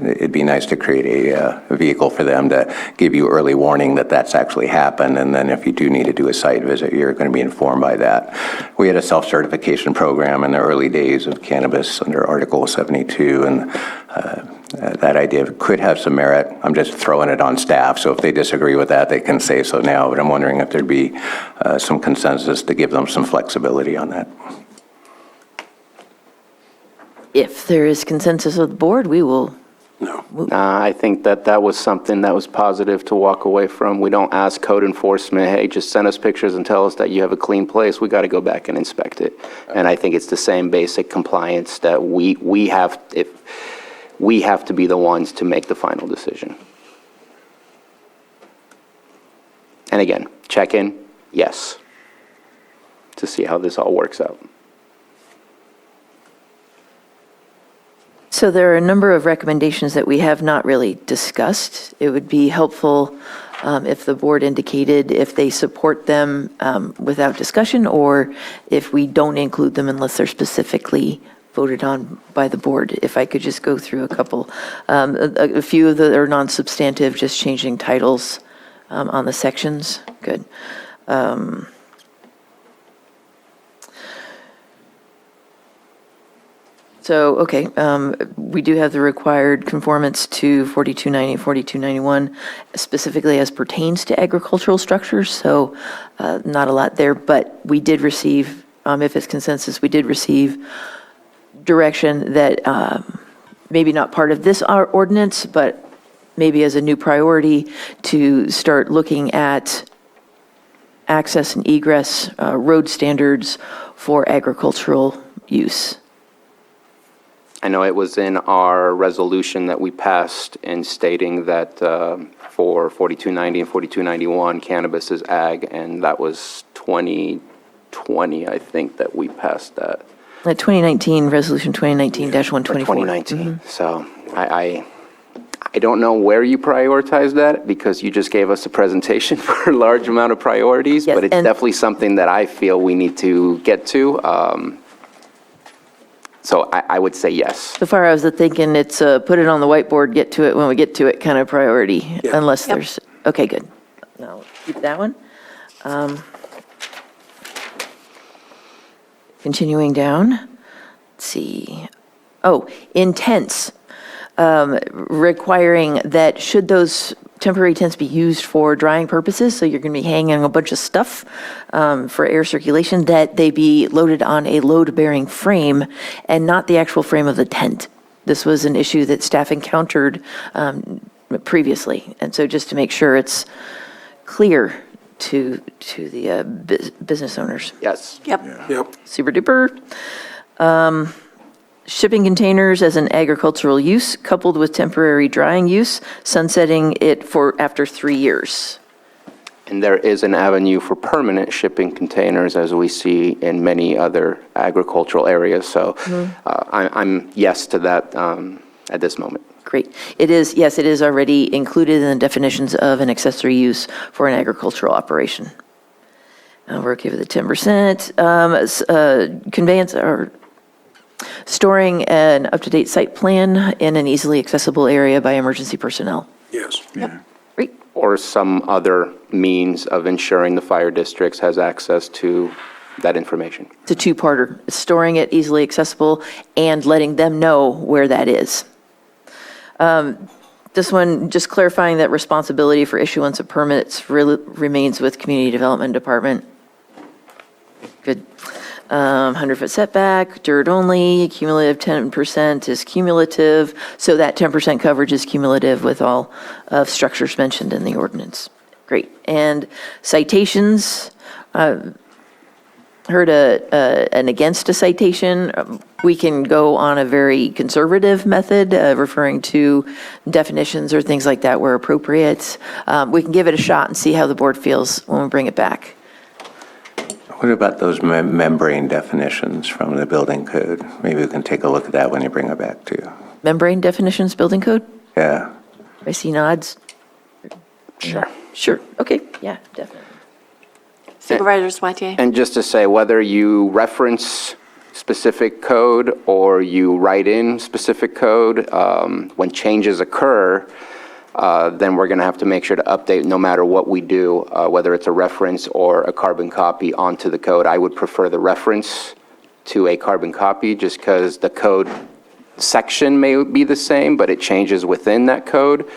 It'd be nice to create a vehicle for them to give you early warning that that's actually happened, and then if you do need to do a site visit, you're going to be informed by that. We had a self-certification program in the early days of cannabis under Article 72, and that idea could have some merit. I'm just throwing it on staff, so if they disagree with that, they can say so now, but I'm wondering if there'd be some consensus to give them some flexibility on that. If there is consensus of the board, we will. No. I think that was something that was positive to walk away from. We don't ask code enforcement, hey, just send us pictures and tell us that you have a clean place. We got to go back and inspect it. And I think it's the same basic compliance that we have to be the ones to make the final decision. And again, check in, yes, to see how this all works out. So there are a number of recommendations that we have not really discussed. It would be helpful if the board indicated if they support them without discussion, or if we don't include them unless they're specifically voted on by the board. If I could just go through a couple. A few of that are non-substantive, just changing titles on the sections. Good. So, okay, we do have the required conformance to 4290, 4291, specifically as pertains to agricultural structures, so not a lot there, but we did receive, if it's consensus, we did receive direction that maybe not part of this ordinance, but maybe as a new priority to start looking at access and egress road standards for agricultural use. I know it was in our resolution that we passed in stating that for 4290 and 4291, cannabis is ag, and that was 2020, I think, that we passed that. 2019, Resolution 2019-124. 2019. So I don't know where you prioritize that, because you just gave us a presentation for a large amount of priorities, Yes, but it's and definitely something that I feel we need to get to. So I would say yes. So far, I was thinking it's put it on the whiteboard, get to it when we get to it kind of priority, unless there's, okay, good. Now, keep that one. Continuing down, let's see. Oh, intents, requiring that should those temporary tents be used for drying purposes, so you're going to be hanging a bunch of stuff for air circulation, that they be loaded on a load-bearing frame and not the actual frame of the tent. This was an issue that staff encountered previously, and so just to make sure it's clear to the business owners. Yes. Yep. Super duper. Shipping containers as an agricultural use coupled with temporary drying use, sunsetting it for after 3 years. And there is an avenue for permanent shipping containers, as we see in many other agricultural areas. So I'm yes to that at this moment. Great. It is, yes, it is already included in the definitions of an accessory use for an agricultural operation. We're okay with the 10%. Conveyance or storing an up-to-date site plan in an easily accessible area by emergency personnel. Yes. Great. Or some other means of ensuring the fire districts has access to that information. It's a two-parter. It's storing it easily accessible and letting them know where that is. This one, just clarifying that responsibility for issuance of permits remains with Community Development Department. Good. 100-foot setback, dirt only, cumulative 10% is cumulative, so that 10% coverage is cumulative with all of structures mentioned in the ordinance. Great. And citations, heard an against a citation. We can go on a very conservative method, referring to definitions or things like that where appropriate. We can give it a shot and see how the board feels when we bring it back. What about those membrane definitions from the building code? Maybe we can take a look at that when you bring it back too. Membrane definitions, building code? Yeah. I see nods. Sure. Sure, okay, yeah, definitely. Supervisor Swatier? And just to say, whether you reference specific code or you write in specific code, when changes occur, then we're going to have to make sure to update no matter what we do, whether it's a reference or a carbon copy onto the code. I would prefer the reference to a carbon copy just because the code section may be the same, but it changes within that code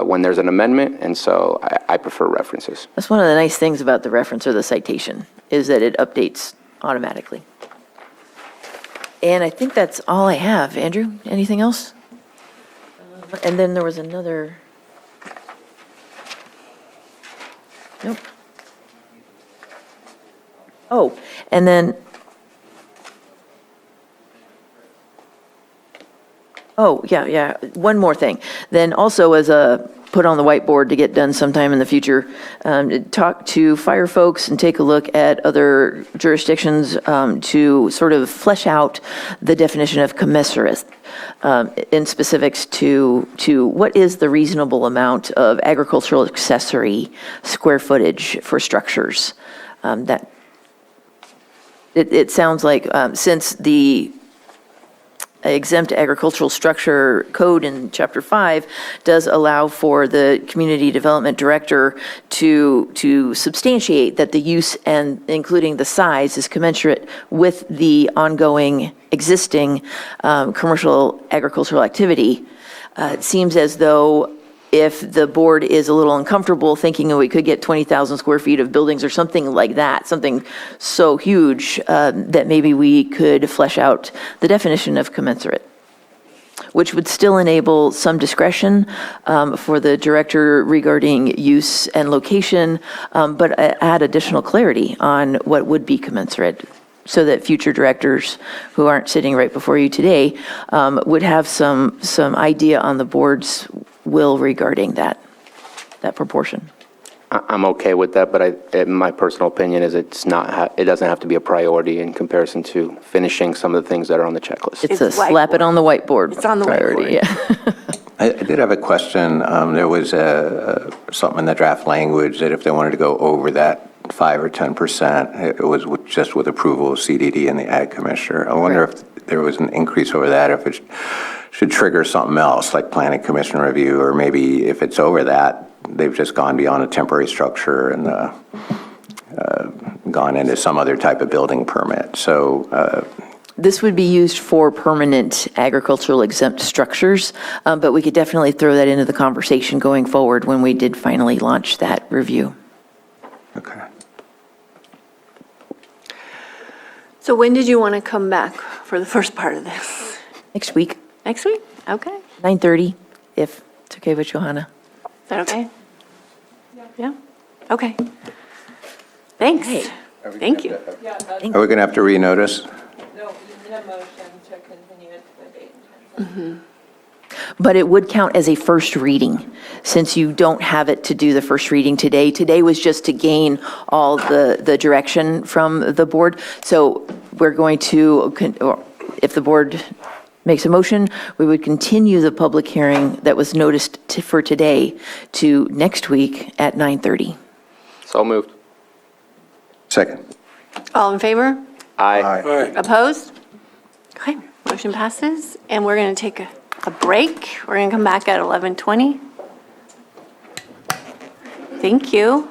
when there's an amendment, and so I prefer references. That's one of the nice things about the reference or the citation, is that it updates automatically. And I think that's all I have. Andrew, anything else? And then there was another. Nope. Oh, and then. Oh, yeah, one more thing. Then also as a put on the whiteboard to get done sometime in the future, talk to fire folks and take a look at other jurisdictions to sort of flesh out the definition of commensurate in specifics to what is the reasonable amount of agricultural accessory square footage for structures. That it sounds like since the exempt agricultural structure code in Chapter 5 does allow for the community development director to substantiate that the use and including the size is commensurate with the ongoing existing commercial agricultural activity. It seems as though if the board is a little uncomfortable thinking that we could get 20,000 square feet of buildings or something like that, something so huge, that maybe we could flesh out the definition of commensurate, which would still enable some discretion for the director regarding use and location, but add additional clarity on what would be commensurate, so that future directors who aren't sitting right before you today would have some idea on the board's will regarding that proportion. I'm okay with that, but my personal opinion is it doesn't have to be a priority in comparison to finishing some of the things that are on the checklist. It's a slap it on the whiteboard. It's on the priority, whiteboard. Yeah. I did have a question. There was something in the draft language that if they wanted to go over that 5 or 10%, it was just with approval of CDD and the Ag Commissioner. I wonder if there was an increase over that, if it should trigger something else, like Planning Commission review, or maybe if it's over that, they've just gone beyond a temporary structure and gone into some other type of building permit. So this would be used for permanent agricultural exempt structures, but we could definitely throw that into the conversation going forward when we did finally launch that review. okay. So when did you want to come back for the first part of this? Next week, Next week? Okay. 9:30, if it's okay with Johanna. Is that okay? Yeah? Okay. Thanks. Thank you. Are we going to have to renotice? No, you need a motion to continue it to the date and time. But it would count as a first reading, since you don't have it to do the first reading today. Today was just to gain all the direction from the board. So we're going to, or if the board makes a motion, we would continue the public hearing that was noticed for today to next week at 9:30. So moved. Second. All in favor? Aye. Aye. Opposed? Okay, motion passes, and we're going to take a break. We're going to come back at 11:20. Thank you.